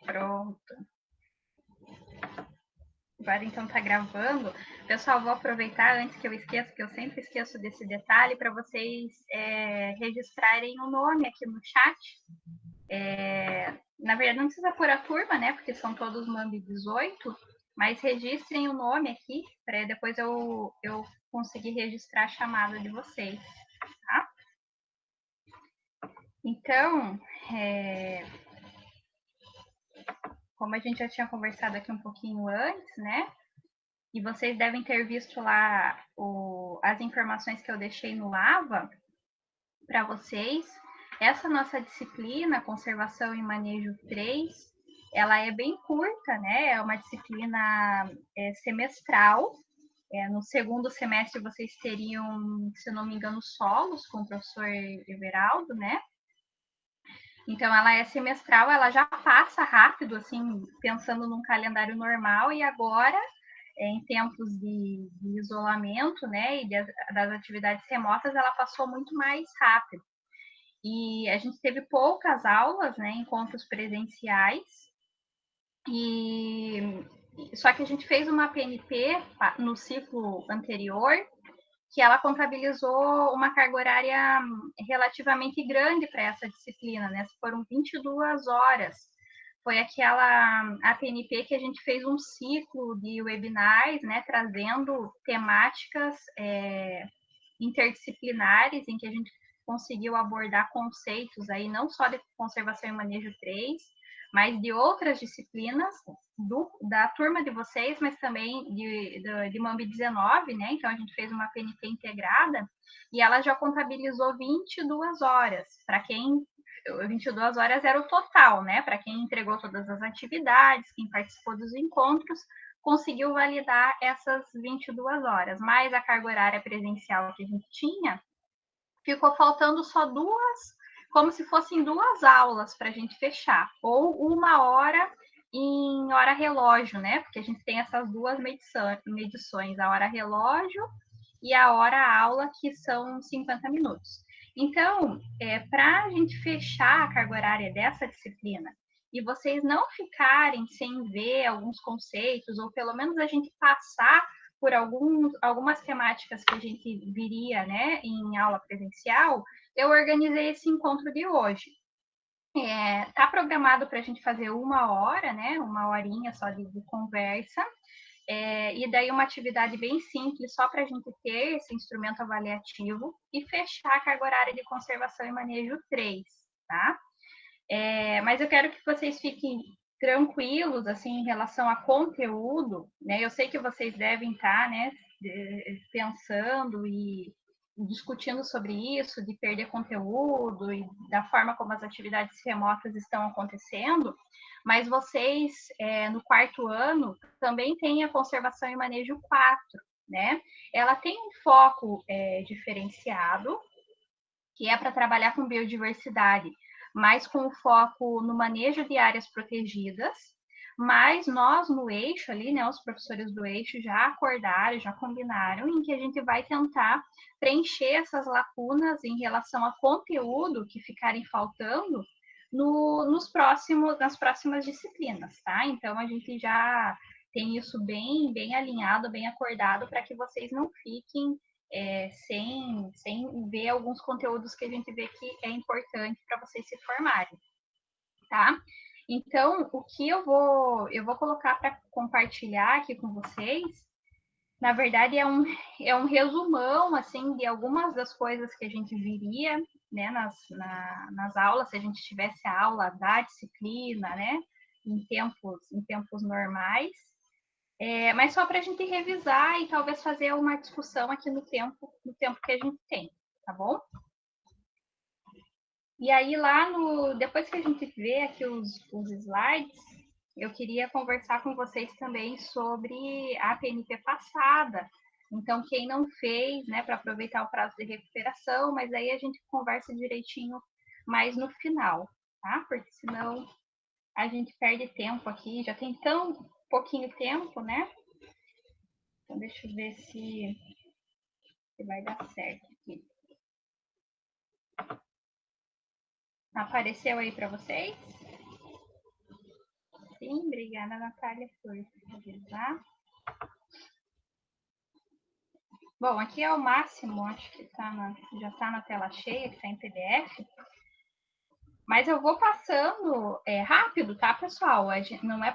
Pronto. Agora então tá gravando. Pessoal, vou aproveitar antes que eu esqueça, que eu sempre esqueço desse detalhe, para vocês registrarem o nome aqui no chat. Na verdade, não precisa pôr a turma, né? Porque são todos MAMB 18, mas registrem o nome aqui, para depois eu conseguir registrar a chamada de vocês, tá? Então, como a gente já tinha conversado aqui um pouquinho antes, né? E vocês devem ter visto lá as informações que eu deixei no AVA para vocês. Essa nossa disciplina, Conservação e Manejo 3, ela é bem curta, né? É uma disciplina semestral. No segundo semestre vocês teriam, se não me engano, solos com o professor Everaldo, né? Então, ela é semestral, ela já passa rápido, assim, pensando num calendário normal, e agora, em tempos de isolamento, né, e das atividades remotas, ela passou muito mais rápido. E a gente teve poucas aulas, né, encontros presenciais, só que a gente fez uma PNP no ciclo anterior, que ela contabilizou uma carga horária relativamente grande para essa disciplina, né? Foram 22 horas. Foi aquela APNP que a gente fez um ciclo de webinars, né? Trazendo temáticas interdisciplinares, em que a gente conseguiu abordar conceitos aí, não só de conservação e manejo 3, mas de outras disciplinas da turma de vocês, mas também de MAMB 19, né? Então, a gente fez uma PNP integrada e ela já contabilizou 22 horas. Para quem 22 horas era o total, né? Para quem entregou todas as atividades, quem participou dos encontros, conseguiu validar essas 22 horas. Mas a carga horária presencial que a gente tinha, ficou faltando só como se fossem 2 aulas para a gente fechar, ou 1 hora em hora relógio, né? Porque a gente tem essas 2 medições, a hora relógio e a hora aula, que são 50 minutos. Então, para a gente fechar a carga horária dessa disciplina e vocês não ficarem sem ver alguns conceitos, ou pelo menos a gente passar por algumas temáticas que a gente viria, né, em aula presencial, eu organizei esse encontro de hoje. Tá programado para a gente fazer 1 hora, né, 1 horinha só de conversa, e daí uma atividade bem simples, só para a gente ter esse instrumento avaliativo e fechar a carga horária de conservação e manejo 3, tá? Mas eu quero que vocês fiquem tranquilos, assim, em relação a conteúdo, né? Eu sei que vocês devem estar, né, pensando e discutindo sobre isso, de perder conteúdo e da forma como as atividades remotas estão acontecendo, mas vocês, no 4º ano, também têm a conservação e manejo 4, né? Ela tem um foco diferenciado, que é para trabalhar com biodiversidade, mas com o foco no manejo de áreas protegidas. Mas nós no eixo ali, né, os professores do eixo já acordaram, já combinaram em que a gente vai tentar preencher essas lacunas em relação a conteúdo que ficarem faltando nas próximas disciplinas, tá? Então a gente já tem isso bem alinhado, bem acordado, para que vocês não fiquem sem ver alguns conteúdos que a gente vê que é importante para vocês se formarem, tá? Então, o que eu vou colocar para compartilhar aqui com vocês, na verdade, é um resumão, assim, de algumas das coisas que a gente viria, né, nas aulas, se a gente tivesse a aula da disciplina, né, em tempos normais, mas só para a gente revisar e talvez fazer uma discussão aqui no tempo que a gente tem, tá bom? E aí, depois que a gente vê aqui os slides, eu queria conversar com vocês também sobre a PNP passada. Então, quem não fez, né, para aproveitar o prazo de recuperação, mas aí a gente conversa direitinho mais no final, tá? Porque senão a gente perde tempo aqui, já tem tão pouquinho tempo, né? Então, deixa eu ver se vai dar certo aqui. Apareceu aí para vocês? Sim, obrigada, Natália, por revisar. Bom, aqui é o máximo, acho que já está na tela cheia, que está em PDF. Mas eu vou passando rápido, tá, pessoal? Não é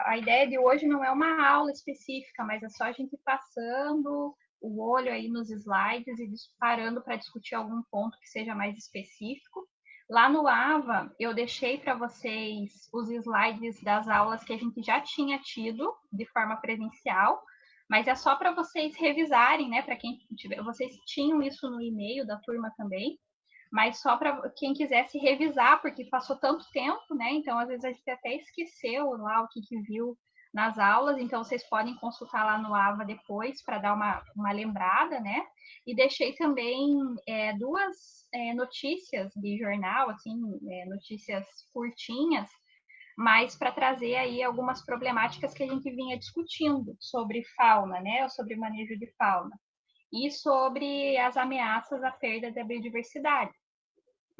a ideia de hoje não é uma aula específica, mas é só a gente passando o olho aí nos slides e parando para discutir algum ponto que seja mais específico. Lá no AVA, eu deixei para vocês os slides das aulas que a gente já tinha tido de forma presencial, mas é só para vocês revisarem, né? Para quem tiver, vocês tinham isso no e-mail da turma também, mas só para quem quisesse revisar, porque passou tanto tempo, né? Então, às vezes, a gente até esqueceu lá o que viu nas aulas, então vocês podem consultar lá no AVA depois para dar uma lembrada, né? E deixei também duas notícias de jornal, assim, notícias curtinhas, mas para trazer aí algumas problemáticas que a gente vinha discutindo sobre fauna, né? Sobre manejo de fauna. E sobre as ameaças à perda da biodiversidade.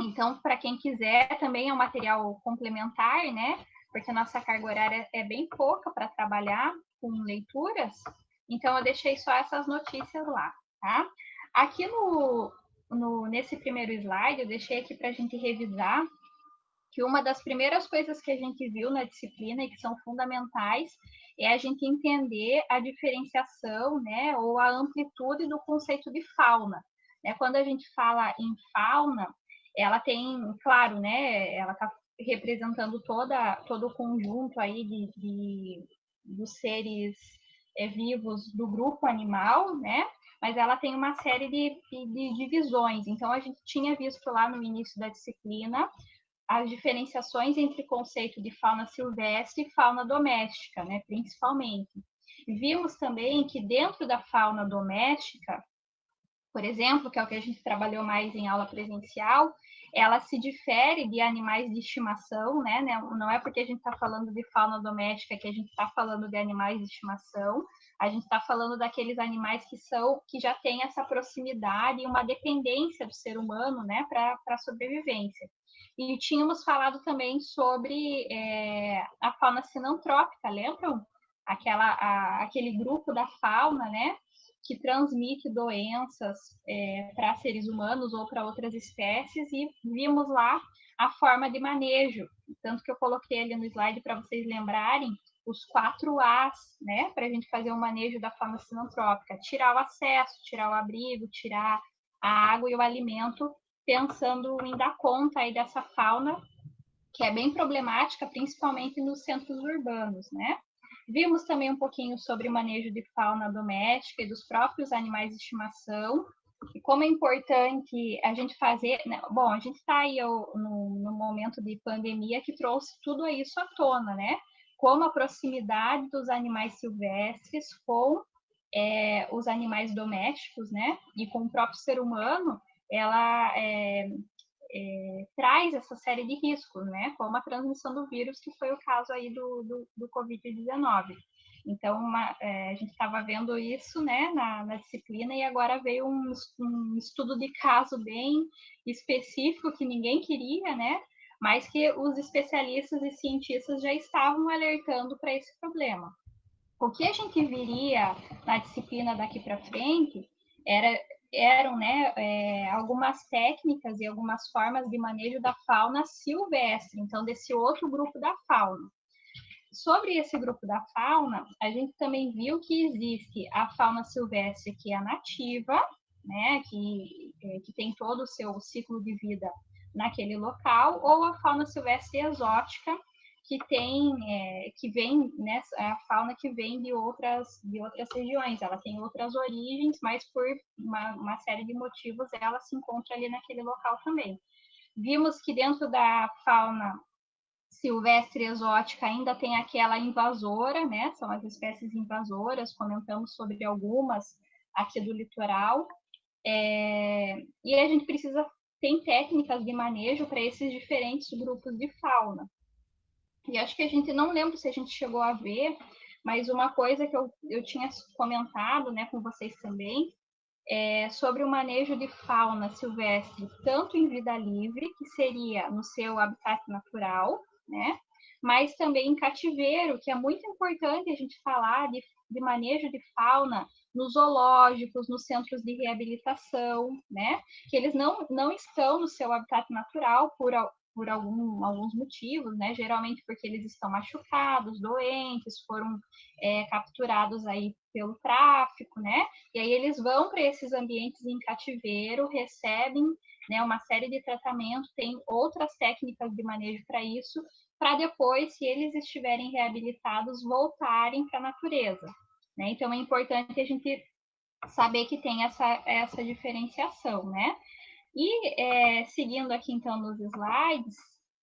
Então, para quem quiser, também é um material complementar, né? Porque a nossa carga horária é bem pouca para trabalhar com leituras. Então, eu deixei só essas notícias lá, tá? Aqui nesse primeiro slide, eu deixei aqui para a gente revisar que uma das primeiras coisas que a gente viu na disciplina e que são fundamentais é a gente entender a diferenciação, né, ou a amplitude do conceito de fauna. Quando a gente fala em fauna, ela tem, claro, né, ela está representando todo o conjunto aí dos seres vivos do grupo animal, né? Mas ela tem uma série de divisões. Então, a gente tinha visto lá no início da disciplina as diferenciações entre conceito de fauna silvestre e fauna doméstica, né, principalmente. Vimos também que dentro da fauna doméstica, por exemplo, que é o que a gente trabalhou mais em aula presencial, ela se difere de animais de estimação, né? Não é porque a gente está falando de fauna doméstica que a gente está falando de animais de estimação. A gente está falando daqueles animais que já têm essa proximidade e uma dependência do ser humano, né, para a sobrevivência. E tínhamos falado também sobre a fauna sinantrópica, lembram? Aquele grupo da fauna, né, que transmite doenças para seres humanos ou para outras espécies, e vimos lá a forma de manejo, tanto que eu coloquei ali no slide para vocês lembrarem os 4 As, né, para a gente fazer o manejo da fauna sinantrópica: tirar o acesso, tirar o abrigo, tirar a água e o alimento, pensando em dar conta aí dessa fauna que é bem problemática, principalmente nos centros urbanos, né? Vimos também um pouquinho sobre o manejo de fauna doméstica e dos próprios animais de estimação, e como é importante a gente fazer, né? Bom, a gente está aí no momento de pandemia que trouxe tudo isso à tona, né? Como a proximidade dos animais silvestres com os animais domésticos, né? E com o próprio ser humano, ela traz essa série de riscos, né? Como a transmissão do vírus, que foi o caso aí do Covid-19. Então, a gente estava vendo isso, né, na disciplina, e agora veio um estudo de caso bem específico que ninguém queria, né? Mas que os especialistas e cientistas já estavam alertando para esse problema. O que a gente viria na disciplina daqui para frente eram, né, algumas técnicas e algumas formas de manejo da fauna silvestre, então desse outro grupo da fauna. Sobre esse grupo da fauna, a gente também viu que existe a fauna silvestre, que é nativa, né, que tem todo o seu ciclo de vida naquele local, ou a fauna silvestre exótica, que vem, né, a fauna que vem de outras regiões. Ela tem outras origens, mas por uma série de motivos ela se encontra ali naquele local também. Vimos que dentro da fauna silvestre exótica ainda tem aquela invasora, né? São as espécies invasoras, comentamos sobre algumas aqui do litoral. E a gente tem técnicas de manejo para esses diferentes grupos de fauna. E acho que a gente, não lembro se a gente chegou a ver, mas uma coisa que eu tinha comentado, né, com vocês também, sobre o manejo de fauna silvestre, tanto em vida livre, que seria no seu habitat natural, né, mas também em cativeiro, que é muito importante a gente falar de manejo de fauna nos zoológicos, nos centros de reabilitação, né? Que eles não estão no seu habitat natural por alguns motivos, né? Geralmente porque eles estão machucados, doentes, foram capturados aí pelo tráfico, né? E aí eles vão para esses ambientes em cativeiro, recebem, né, uma série de tratamentos, tem outras técnicas de manejo para isso, para depois, se eles estiverem reabilitados, voltarem para a natureza. Né? Então é importante a gente saber que tem essa diferenciação, né? E seguindo aqui então nos slides,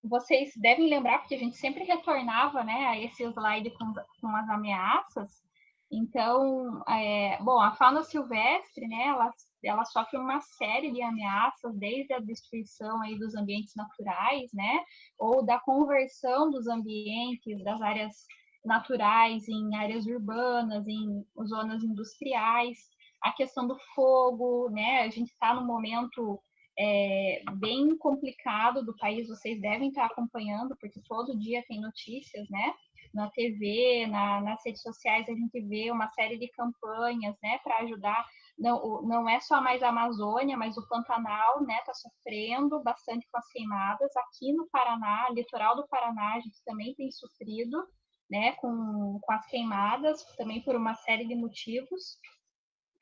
vocês devem lembrar, porque a gente sempre retornava, né, a esse slide com as ameaças. Então, bom, a fauna silvestre, né, ela sofre uma série de ameaças, desde a destruição aí dos ambientes naturais, né, ou da conversão dos ambientes, das áreas naturais em áreas urbanas, em zonas industriais, a questão do fogo, né, a gente está no momento bem complicado do país, vocês devem estar acompanhando, porque todo dia tem notícias, né? Na TV, nas redes sociais, a gente vê uma série de campanhas, né, para ajudar. Não é só mais a Amazônia, mas o Pantanal, né, está sofrendo bastante com as queimadas. Aqui no Paraná, litoral do Paraná, a gente também tem sofrido, né, com as queimadas, também por uma série de motivos,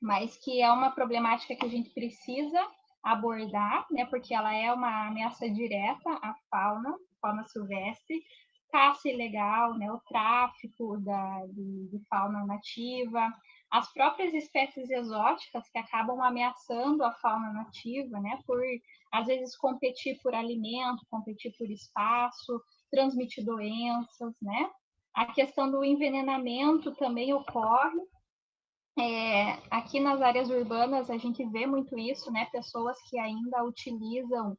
mas que é uma problemática que a gente precisa abordar, né, porque ela é uma ameaça direta à fauna silvestre, caça ilegal, né, o tráfico de fauna nativa, as próprias espécies exóticas que acabam ameaçando a fauna nativa, né, por às vezes competir por alimento, competir por espaço, transmitir doenças, né? A questão do envenenamento também ocorre. Aqui nas áreas urbanas a gente vê muito isso, né? Pessoas que ainda utilizam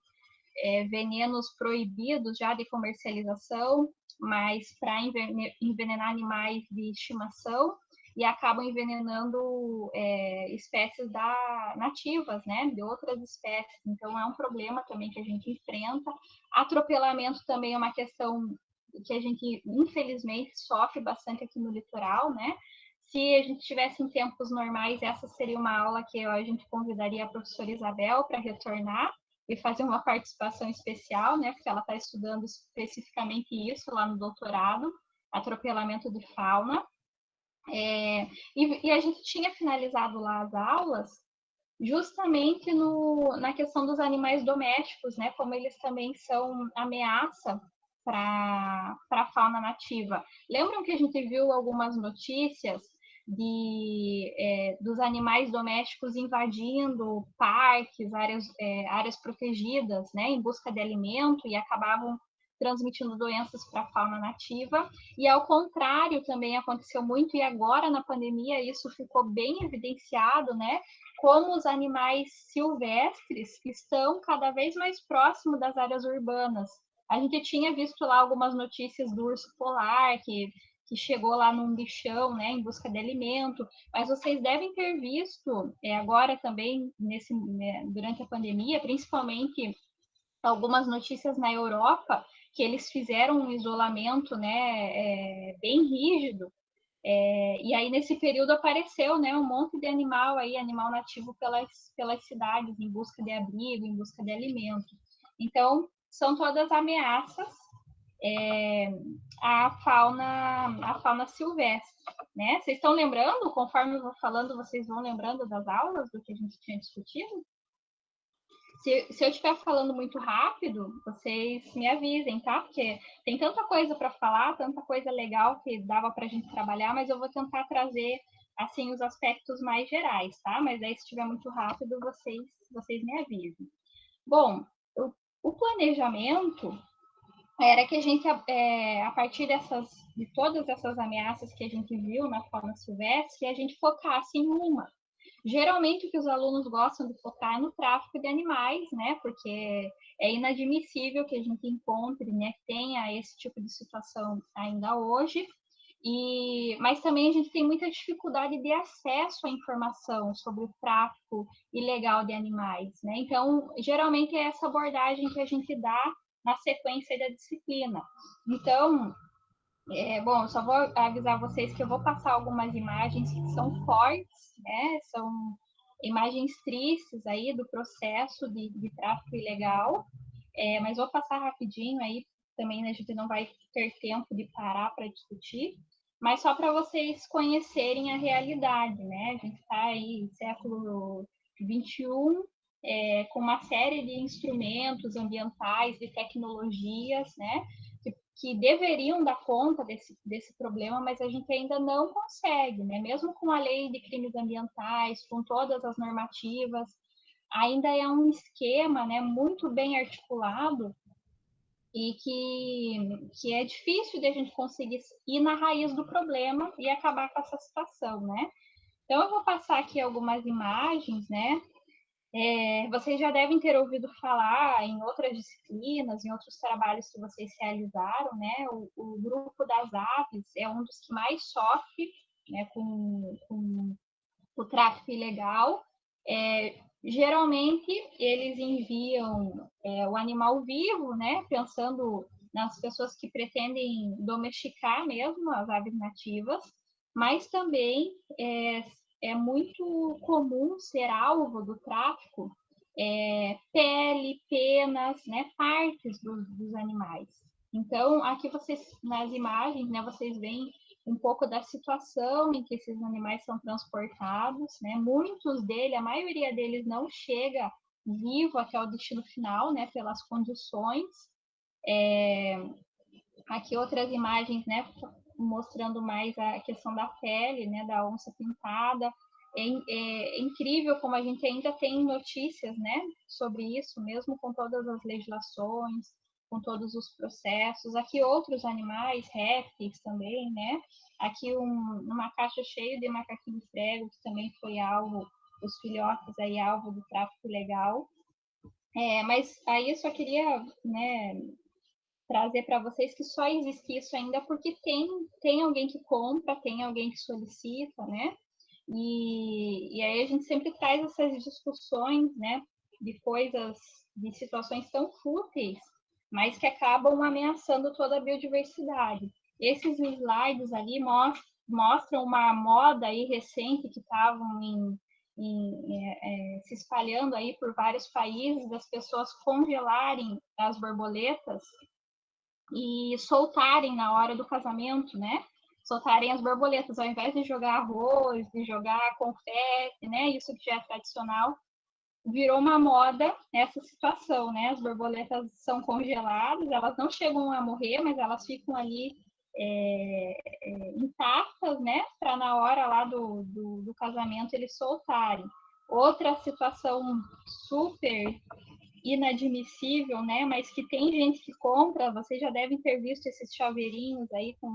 venenos proibidos já de comercialização, mas para envenenar animais de estimação e acabam envenenando espécies nativas, né? De outras espécies. Então é um problema também que a gente enfrenta. Atropelamento também é uma questão que a gente infelizmente sofre bastante aqui no litoral, né? Se a gente tivesse em tempos normais, essa seria uma aula que a gente convidaria a professora Isabel para retornar e fazer uma participação especial, né? Porque ela está estudando especificamente isso lá no doutorado, atropelamento de fauna. E a gente tinha finalizado lá as aulas justamente na questão dos animais domésticos, né? Como eles também são ameaça para a fauna nativa. Lembram que a gente viu algumas notícias dos animais domésticos invadindo parques, áreas protegidas, né, em busca de alimento e acabavam transmitindo doenças para a fauna nativa. E ao contrário também aconteceu muito, e agora na pandemia isso ficou bem evidenciado, né? Como os animais silvestres estão cada vez mais próximos das áreas urbanas. A gente tinha visto lá algumas notícias do urso polar, que chegou lá num bichão, né, em busca de alimento, mas vocês devem ter visto agora também, durante a pandemia, principalmente algumas notícias na Europa, que eles fizeram um isolamento, né, bem rígido, e aí, nesse período, apareceu, né, um monte de animal aí, animal nativo pelas cidades, em busca de abrigo, em busca de alimento. Então, são todas ameaças à fauna silvestre, né? Vocês estão lembrando, conforme eu vou falando, vocês vão lembrando das aulas, do que a gente tinha discutido? Se eu estiver falando muito rápido, vocês me avisem, tá? Porque tem tanta coisa para falar, tanta coisa legal que dava para a gente trabalhar, mas eu vou tentar trazer assim os aspectos mais gerais, tá? Mas aí se estiver muito rápido, vocês me avisem. Bom, o planejamento era que a gente, a partir de todas essas ameaças que a gente viu na fauna silvestre, a gente focasse em uma. Geralmente o que os alunos gostam de focar é no tráfico de animais, né? Porque é inadmissível que a gente encontre, né, que tenha esse tipo de situação ainda hoje. Mas também a gente tem muita dificuldade de acesso à informação sobre o tráfico ilegal de animais, né? Então, geralmente é essa abordagem que a gente dá na sequência da disciplina. Então, Bom, eu só vou avisar vocês que eu vou passar algumas imagens que são fortes, né? São imagens tristes aí do processo de tráfico ilegal, mas vou passar rapidinho aí, também né, a gente não vai ter tempo de parar para discutir, mas só para vocês conhecerem a realidade, né? A gente está aí século XXI, com uma série de instrumentos ambientais, de tecnologias, né? Que deveriam dar conta desse problema, mas a gente ainda não consegue, né? Mesmo com a lei de crimes ambientais, com todas as normativas, ainda é um esquema, né, muito bem articulado e que é difícil de a gente conseguir ir na raiz do problema e acabar com essa situação, né? Então, eu vou passar aqui algumas imagens, né? Vocês já devem ter ouvido falar em outras disciplinas, em outros trabalhos que vocês realizaram, né? O grupo das aves é um dos que mais sofre, né, com o tráfico ilegal. Geralmente, eles enviam o animal vivo, né? Pensando nas pessoas que pretendem domesticar mesmo as aves nativas, mas também é muito comum ser alvo do tráfico pele, penas, né, partes dos animais. Então, aqui vocês, nas imagens, né, vocês veem um pouco da situação em que esses animais são transportados, né? Muitos deles, a maioria deles não chega vivo até o destino final, né, pelas condições. Aqui outras imagens, né, mostrando mais a questão da pele, né, da onça pintada. É incrível como a gente ainda tem notícias, né, sobre isso, mesmo com todas as legislações, com todos os processos. Aqui outros animais, répteis também, né? Aqui uma caixa cheia de macaquinhos prego, que também foi alvo, os filhotes aí alvo do tráfico ilegal. Mas aí eu só queria, né, trazer para vocês que só existe isso ainda porque tem alguém que compra, tem alguém que solicita, né? E aí a gente sempre traz essas discussões, né, de coisas, de situações tão fúteis, mas que acabam ameaçando toda a biodiversidade. Esses slides ali mostram uma moda aí recente que estavam se espalhando aí por vários países, das pessoas congelarem as borboletas e soltarem na hora do casamento, né? Soltarem as borboletas, ao invés de jogar arroz, de jogar confete, né? Isso que já é tradicional, virou uma moda essa situação, né? As borboletas são congeladas, elas não chegam a morrer, mas elas ficam ali intactas, né? Para na hora lá do casamento eles soltarem. Outra situação super inadmissível, né? Mas que tem gente que compra, vocês já devem ter visto esses chaveirinhos aí com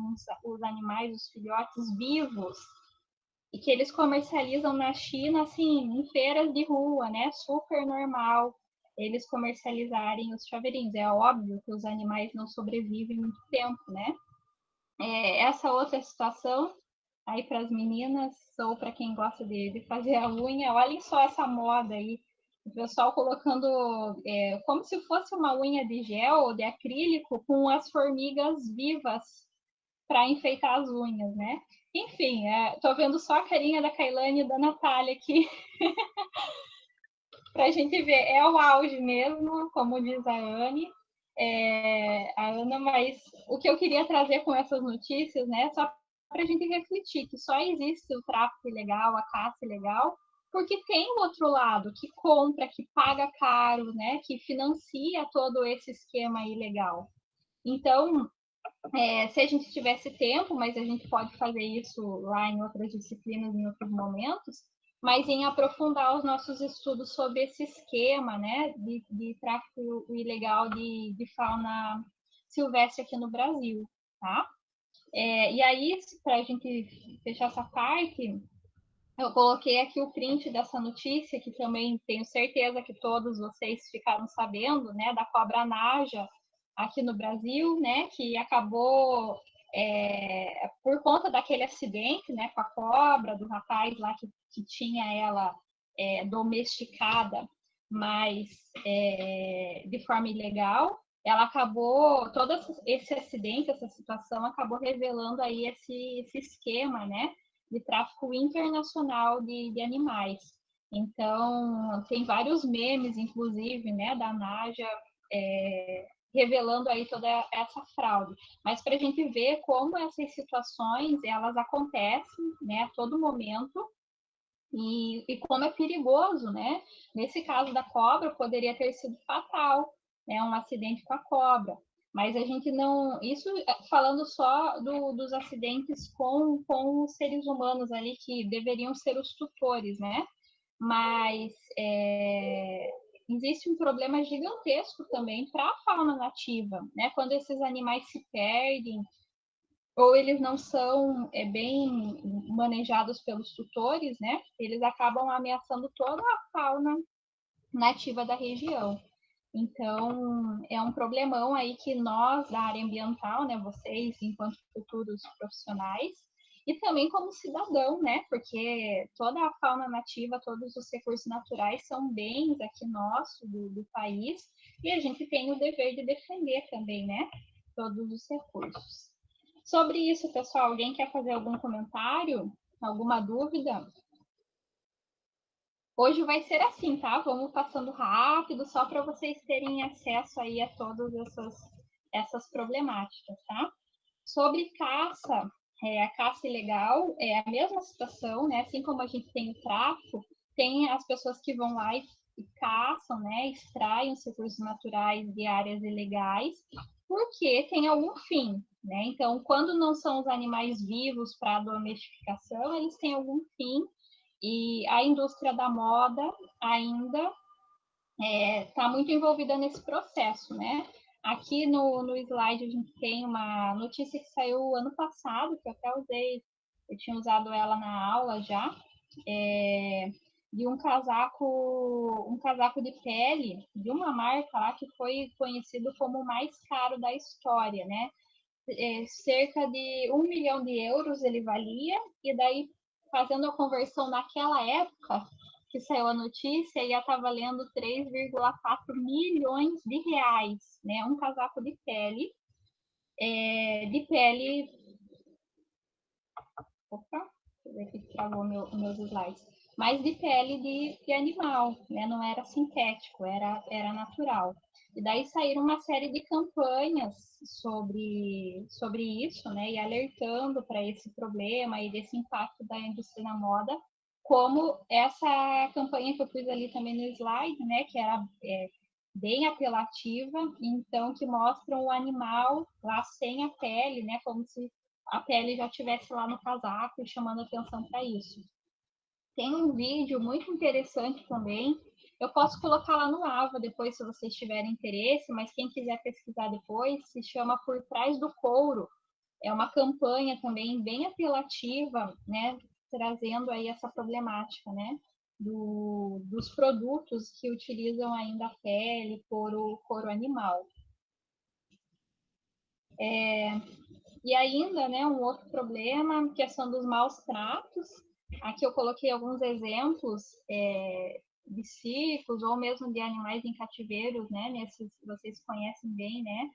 os animais, os filhotes vivos, e que eles comercializam na China, assim, em feiras de rua, né? Super normal eles comercializarem os chaveirinhos. É óbvio que os animais não sobrevivem muito tempo, né? Essa outra situação aí para as meninas ou para quem gosta de fazer a unha, olhem só essa moda aí, o pessoal colocando como se fosse uma unha de gel ou de acrílico com as formigas vivas para enfeitar as unhas, né? Enfim, tô vendo só a carinha da Kailane e da Natália aqui para a gente ver. É o auge mesmo, como diz a Anne. A Ana, mas o que eu queria trazer com essas notícias, né, só para a gente refletir que só existe o tráfico ilegal, a caça ilegal, porque tem o outro lado que compra, que paga caro, né, que financia todo esse esquema ilegal. Então, se a gente tivesse tempo, mas a gente pode fazer isso lá em outras disciplinas, em outros momentos, mas em aprofundar os nossos estudos sobre esse esquema, né, de tráfico ilegal de fauna silvestre aqui no Brasil, tá? E aí, para a gente fechar essa parte, eu coloquei aqui o print dessa notícia, que também tenho certeza que todos vocês ficaram sabendo, né, da cobra naja aqui no Brasil, né, que acabou por conta daquele acidente, né, com a cobra, do rapaz lá que tinha ela domesticada, mas de forma ilegal. ela acabou, todo esse acidente, essa situação acabou revelando aí esse esquema, né, de tráfico internacional de animais. Então, tem vários memes, inclusive, né, da Naja, revelando aí toda essa fraude. Mas para a gente ver como essas situações, elas acontecem, né, a todo momento, e como é perigoso, né? Nesse caso da cobra, poderia ter sido fatal, né? Um acidente com a cobra. Mas a gente não. Isso falando só dos acidentes com os seres humanos ali, que deveriam ser os tutores, né? Mas existe um problema gigantesco também para a fauna nativa, né? Quando esses animais se perdem, ou eles não são bem manejados pelos tutores, né? Eles acabam ameaçando toda a fauna nativa da região. Então, é um problemão aí que nós, da área ambiental, né, vocês, enquanto futuros profissionais, e também como cidadão, né, porque toda a fauna nativa, todos os recursos naturais são bens aqui nossos, do país, e a gente tem o dever de defender também, né, todos os recursos. Sobre isso, pessoal, alguém quer fazer algum comentário? Alguma dúvida? Hoje vai ser assim, tá? Vamos passando rápido, só para vocês terem acesso aí a todas essas problemáticas, tá? Sobre caça, a caça ilegal é a mesma situação, né? Assim como a gente tem o tráfico, tem as pessoas que vão lá e caçam, né? Extraem os recursos naturais de áreas ilegais, porque tem algum fim, né? Então, quando não são os animais vivos para domesticação, eles têm algum fim, e a indústria da moda ainda está muito envolvida nesse processo, né? Aqui no slide a gente tem uma notícia que saiu ano passado, que eu até usei, eu tinha usado ela na aula já, de um casaco de pele de uma marca lá que foi conhecido como o mais caro da história, né? Cerca de 1 milhão de euros ele valia, e daí, fazendo a conversão naquela época que saiu a notícia, ia estar valendo 3,4 milhões de reais, né? Um casaco de pele, opa, deixa eu ver aqui que travou meus slides, mas de pele de animal, né? Não era sintético, era natural. E daí saíram uma série de campanhas sobre isso, né? E alertando para esse problema e desse impacto da indústria na moda, como essa campanha que eu fiz ali também no slide, né? Que era bem apelativa, então que mostram o animal lá sem a pele, né? Como se a pele já estivesse lá no casaco e chamando atenção para isso. Tem um vídeo muito interessante também. Eu posso colocar lá no AVA depois, se vocês tiverem interesse, mas quem quiser pesquisar depois, se chama Por Trás do Couro. É uma campanha também bem apelativa, né, trazendo aí essa problemática, né, dos produtos que utilizam ainda a pele, couro animal. E ainda, né, um outro problema, questão dos maus tratos. Aqui eu coloquei alguns exemplos de circos ou mesmo de animais em cativeiros, né? Nesses vocês conhecem bem, né?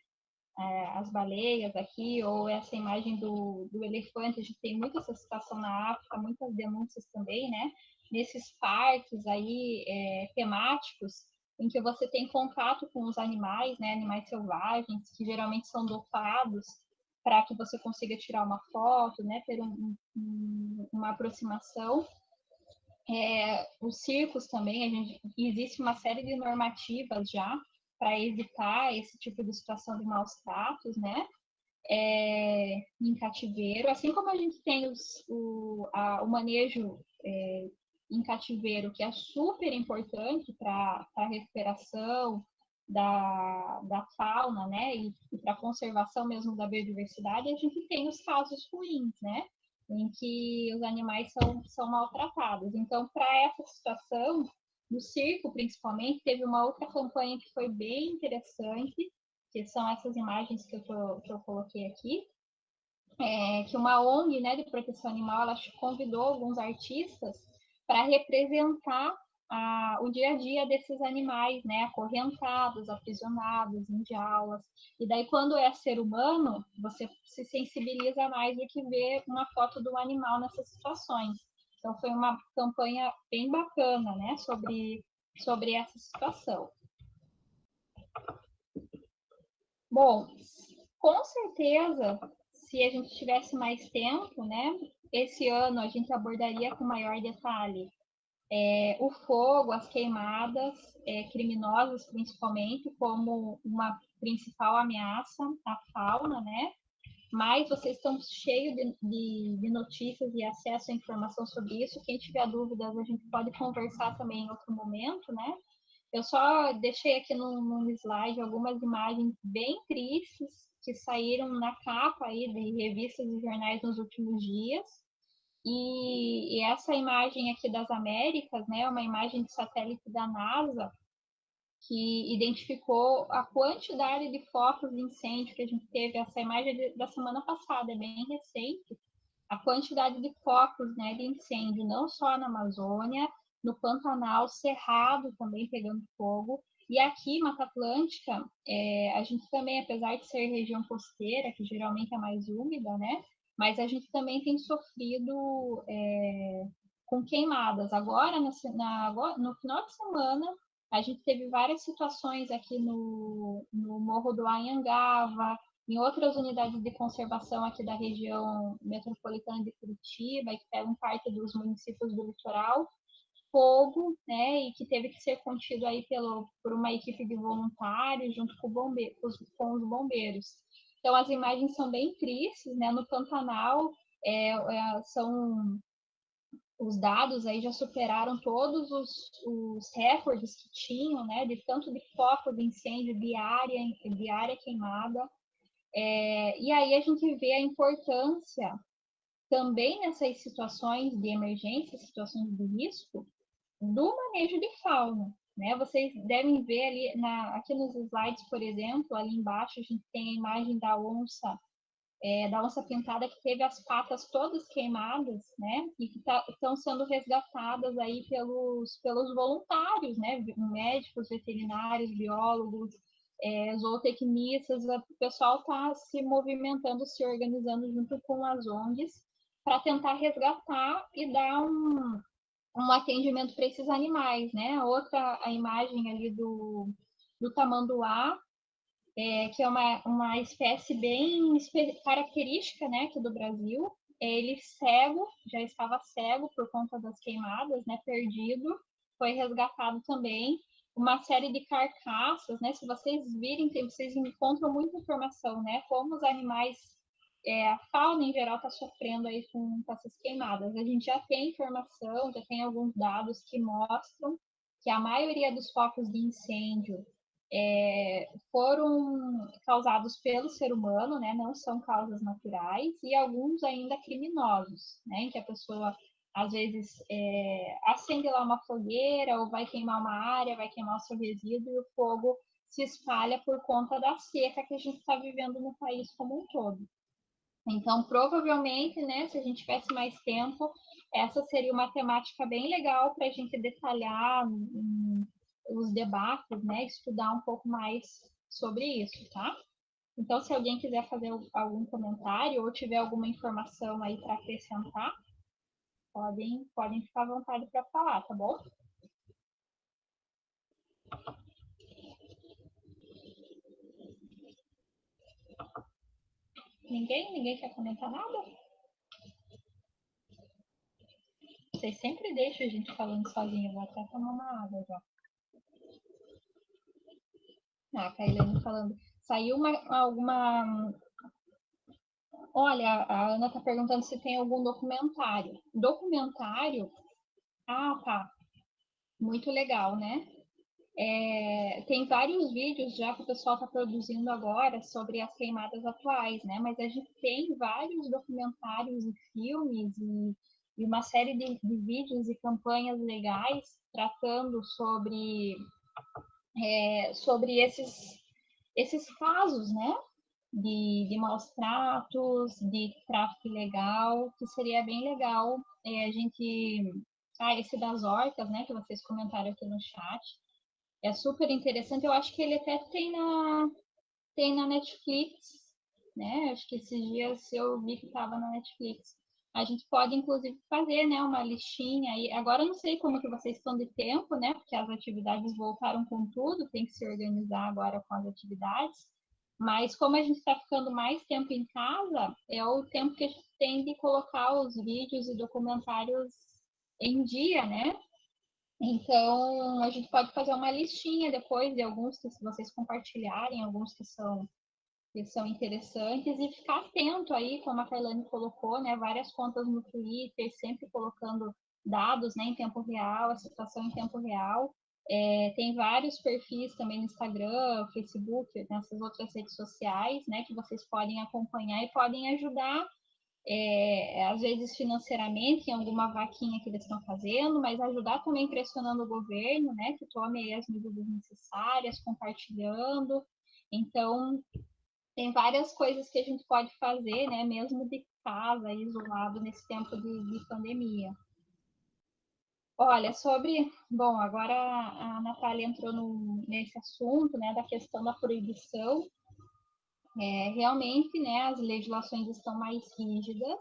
As baleias aqui, ou essa imagem do elefante. A gente tem muita essa situação na África, muitas denúncias também, né? Nesses parques aí temáticos, em que você tem contato com os animais, né? Animais selvagens, que geralmente são dopados para que você consiga tirar uma foto, né? Ter uma aproximação. Os circos também, existe uma série de normativas já para evitar esse tipo de situação de maus tratos, né? Em cativeiro, assim como a gente tem o manejo em cativeiro, que é super importante para a recuperação da fauna, né, e para a conservação mesmo da biodiversidade, a gente tem os casos ruins, né, em que os animais são maltratados. Então, para essa situação, no circo, principalmente, teve uma outra campanha que foi bem interessante, que são essas imagens que eu coloquei aqui, que uma ONG, né, de proteção animal, ela convidou alguns artistas para representar o dia a dia desses animais, né, acorrentados, aprisionados em jaulas. E daí, quando é ser humano, você se sensibiliza mais do que ver uma foto do animal nessas situações. Então, foi uma campanha bem bacana, né, sobre essa situação. Bom, com certeza, se a gente tivesse mais tempo, né, esse ano a gente abordaria com maior detalhe o fogo, as queimadas criminosas, principalmente, como uma principal ameaça à fauna, né? Mas vocês estão cheios de notícias e acesso à informação sobre isso. Quem tiver dúvidas, a gente pode conversar também em outro momento, né? Eu só deixei aqui num slide algumas imagens bem tristes que saíram na capa aí de revistas e jornais nos últimos dias. E essa imagem aqui das Américas, né, é uma imagem de satélite da NASA que identificou a quantidade de focos de incêndio que a gente teve. Essa imagem da semana passada, é bem recente. A quantidade de focos, né, de incêndio, não só na Amazônia, no Pantanal, Cerrado também pegando fogo. E aqui, Mata Atlântica, a gente também, apesar de ser região costeira, que geralmente é mais úmida, né? Mas a gente também tem sofrido com queimadas. Agora, no final de semana, a gente teve várias situações aqui no Morro do Anhangava, em outras unidades de conservação aqui da região metropolitana de Curitiba, que pegam parte dos municípios do litoral, fogo, né, e que teve que ser contido aí por uma equipe de voluntários junto com os bombeiros. Então, as imagens são bem tristes, né, no Pantanal, são os dados aí já superaram todos os recordes que tinham, né, de tanto de foco de incêndio, de área queimada. E aí a gente vê a importância também nessas situações de emergência, situações de risco, do manejo de fauna. Né? Vocês devem ver ali, aqui nos slides, por exemplo, ali embaixo a gente tem a imagem da onça pintada que teve as patas todas queimadas, né? E que estão sendo resgatadas aí pelos voluntários, né? Médicos, veterinários, biólogos, zootecnistas. O pessoal está se movimentando, se organizando junto com as ONGs para tentar resgatar e dar um atendimento para esses animais, né? A imagem ali do tamanduá, que é uma espécie bem característica, né, aqui do Brasil. Ele cego, já estava cego por conta das queimadas, né, perdido, foi resgatado também. Uma série de carcaças, né, se vocês virem, vocês encontram muita informação, né, como os animais, a fauna em geral está sofrendo aí com essas queimadas. A gente já tem informação, já tem alguns dados que mostram que a maioria dos focos de incêndio foram causados pelo ser humano, né? Não são causas naturais, e alguns ainda criminosos, né? Em que a pessoa às vezes acende lá uma fogueira ou vai queimar uma área, vai queimar o seu resíduo e o fogo se espalha por conta da seca que a gente está vivendo no país como um todo. Então, provavelmente, né, se a gente tivesse mais tempo, essa seria uma temática bem legal para a gente detalhar os debates, né, estudar um pouco mais sobre isso, tá? Então, se alguém quiser fazer algum comentário ou tiver alguma informação aí para acrescentar, podem ficar à vontade para falar, tá bom? Ninguém quer comentar nada? Vocês sempre deixam a gente falando sozinho, vou até tomar uma água já. A Kailane falando, saiu alguma. Olha, a Ana está perguntando se tem algum documentário. Documentário? Ah, tá. Muito legal, né? Tem vários vídeos já que o pessoal está produzindo agora sobre as queimadas atuais, né? Mas a gente tem vários documentários e filmes e uma série de vídeos e campanhas legais tratando sobre esses casos, né? De maus tratos, de tráfico ilegal, que seria bem legal a gente esse das orcas, né, que vocês comentaram aqui no chat, é super interessante. Eu acho que ele até tem na Netflix, né? Acho que esses dias eu vi que estava na Netflix. A gente pode, inclusive, fazer, né, uma listinha aí. Agora eu não sei como que vocês estão de tempo, né? Porque as atividades voltaram com tudo, tem que se organizar agora com as atividades. Mas como a gente está ficando mais tempo em casa, é o tempo que a gente tem de colocar os vídeos e documentários em dia, né? Então, a gente pode fazer uma listinha depois de alguns que vocês compartilharem, alguns que são interessantes e ficar atento aí, como a Kailane colocou, né, várias contas no Twitter, sempre colocando dados, né, em tempo real, a situação em tempo real. Tem vários perfis também no Instagram, Facebook, nessas outras redes sociais, né, que vocês podem acompanhar e podem ajudar, às vezes financeiramente, em alguma vaquinha que eles estão fazendo, mas ajudar também pressionando o governo, né, que tome as medidas necessárias, compartilhando. Então, tem várias coisas que a gente pode fazer, né, mesmo de casa, isolado nesse tempo de pandemia. Olha, bom, agora a Natália entrou nesse assunto, né, da questão da proibição. Realmente, né, as legislações estão mais rígidas.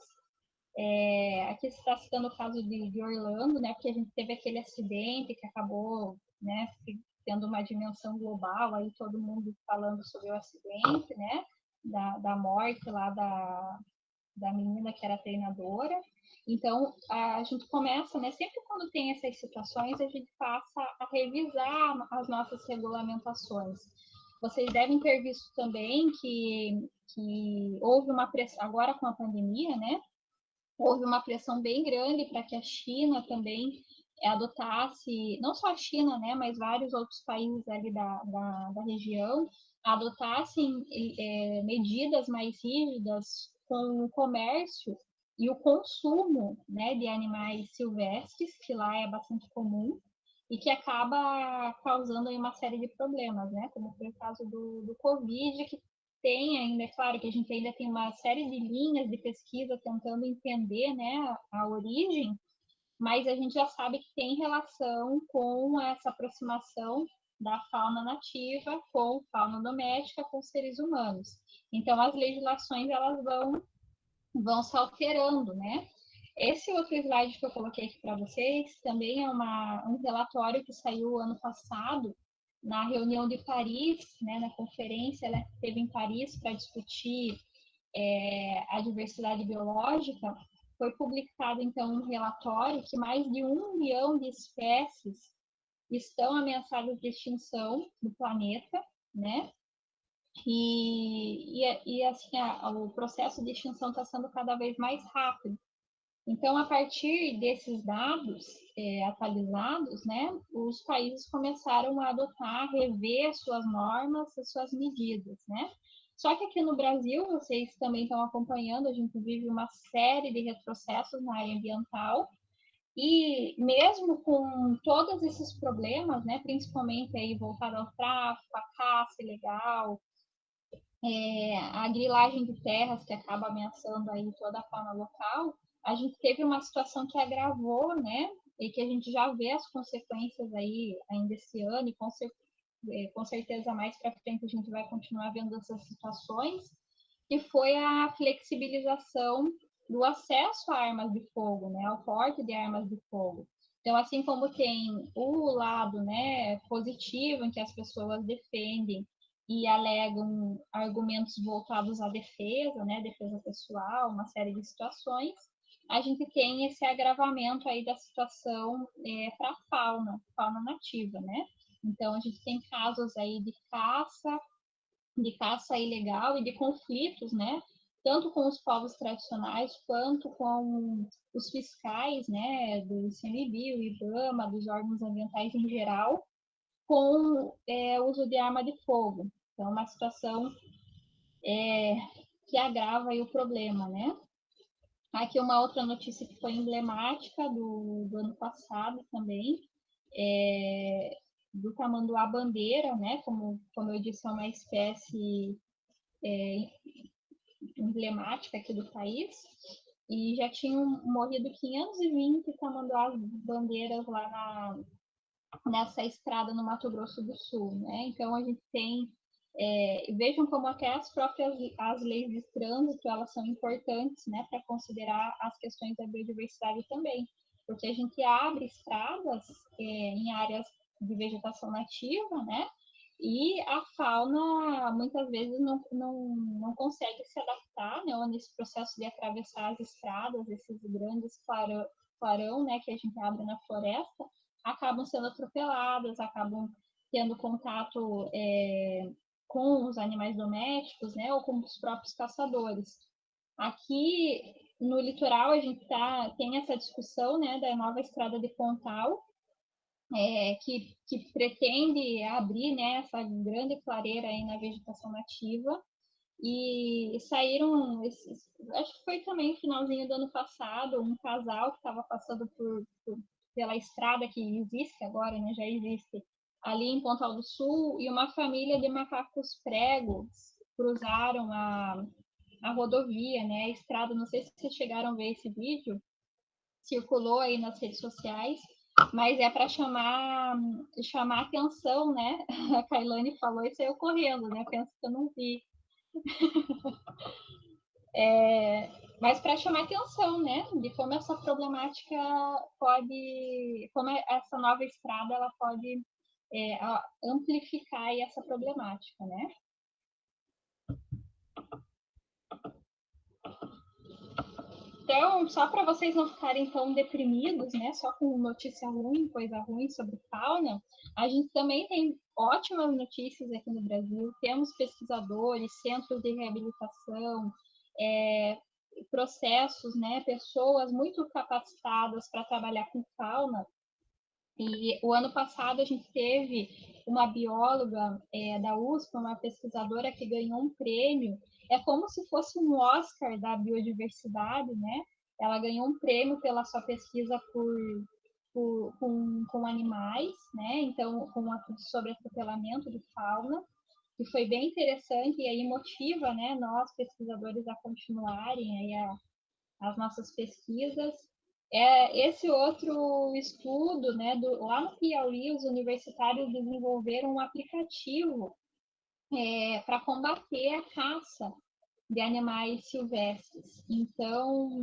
Aqui está citando o caso de Orlando, né, porque a gente teve aquele acidente que acabou, né, tendo uma dimensão global, aí todo mundo falando sobre o acidente, né, da morte lá da menina que era treinadora. Então, a gente começa, né, sempre quando tem essas situações, a gente passa a revisar as nossas regulamentações. Vocês devem ter visto também que houve uma pressão, agora com a pandemia, né, houve uma pressão bem grande para que a China também adotasse, não só a China, né, mas vários outros países ali da região, adotassem medidas mais rígidas com o comércio e o consumo, né, de animais silvestres, que lá é bastante comum, e que acaba causando aí uma série de problemas, né, como foi o caso do Covid, que tem ainda, é claro que a gente ainda tem uma série de linhas de pesquisa tentando entender, né, a origem, mas a gente já sabe que tem relação com essa aproximação da fauna nativa com fauna doméstica com seres humanos. Então as legislações elas vão se alterando, né? Esse outro slide que eu coloquei aqui para vocês também é um relatório que saiu ano passado na reunião de Paris, né, na conferência, ela teve em Paris para discutir a diversidade biológica. Foi publicado então um relatório que mais de 1 milhão de espécies estão ameaçadas de extinção no planeta, né? E assim, o processo de extinção está sendo cada vez mais rápido. Então, a partir desses dados atualizados, né, os países começaram a adotar, rever suas normas, suas medidas, né? Só que aqui no Brasil, vocês também estão acompanhando, a gente vive uma série de retrocessos na área ambiental, e mesmo com todos esses problemas, né, principalmente aí voltado ao tráfico, à caça ilegal, a grilagem de terras que acaba ameaçando aí toda a fauna local, a gente teve uma situação que agravou, né? E que a gente já vê as consequências aí ainda esse ano e com certeza mais para frente a gente vai continuar vendo essas situações, que foi a flexibilização do acesso a armas de fogo, né? Ao porte de armas de fogo. Então, assim como tem o lado, né, positivo em que as pessoas defendem e alegam argumentos voltados à defesa, né, defesa pessoal, uma série de situações, a gente tem esse agravamento aí da situação para a fauna nativa, né? Então, a gente tem casos aí de caça ilegal e de conflitos, né? Tanto com os povos tradicionais quanto com os fiscais, né? Do ICMBio, IBAMA, dos órgãos ambientais em geral, com o uso de arma de fogo. Então, uma situação que agrava aí o problema, né? Aqui uma outra notícia que foi emblemática do ano passado também, do tamanduá-bandeira, né? Como eu disse, é uma espécie emblemática aqui do país. e já tinham morrido 520 tamanduás-bandeiras lá nessa estrada no Mato Grosso do Sul, né? Então a gente tem vejam como até as leis de trânsito elas são importantes, né, para considerar as questões da biodiversidade também, porque a gente abre estradas em áreas de vegetação nativa, né? E a fauna muitas vezes não consegue se adaptar, né? Nesse processo de atravessar as estradas, esses grandes clarão, né, que a gente abre na floresta, acabam sendo atropeladas, acabam tendo contato com os animais domésticos, né, ou com os próprios caçadores. Aqui no litoral a gente tem essa discussão, né, da nova estrada de Pontal, que pretende abrir, né, essa grande clareira aí na vegetação nativa. E saíram, acho que foi também finalzinho do ano passado, um casal que estava passando pela estrada que existe agora, né, já existe, ali em Pontal do Sul, e uma família de macacos pregos cruzaram a rodovia, né, a estrada. Não sei se vocês chegaram a ver esse vídeo, circulou aí nas redes sociais, mas é para chamar atenção, né? A Kailane falou e saiu correndo, né? Penso que eu não vi. Mas para chamar atenção, né? De como essa problemática como essa nova estrada ela pode amplificar essa problemática, né? Então, só para vocês não ficarem tão deprimidos, né, só com notícia ruim, coisa ruim sobre fauna, a gente também tem ótimas notícias aqui no Brasil. Temos pesquisadores, centros de reabilitação, processos, né, pessoas muito capacitadas para trabalhar com fauna. E o ano passado a gente teve uma bióloga da USP, uma pesquisadora que ganhou um prêmio. É como se fosse um Oscar da biodiversidade, né? Ela ganhou um prêmio pela sua pesquisa com animais, né? Então, sobre atropelamento de fauna, que foi bem interessante e aí motiva, né, nós pesquisadores a continuarem aí as nossas pesquisas. Esse outro estudo, né, lá no Piauí, os universitários desenvolveram um aplicativo para combater a caça de animais silvestres. Então,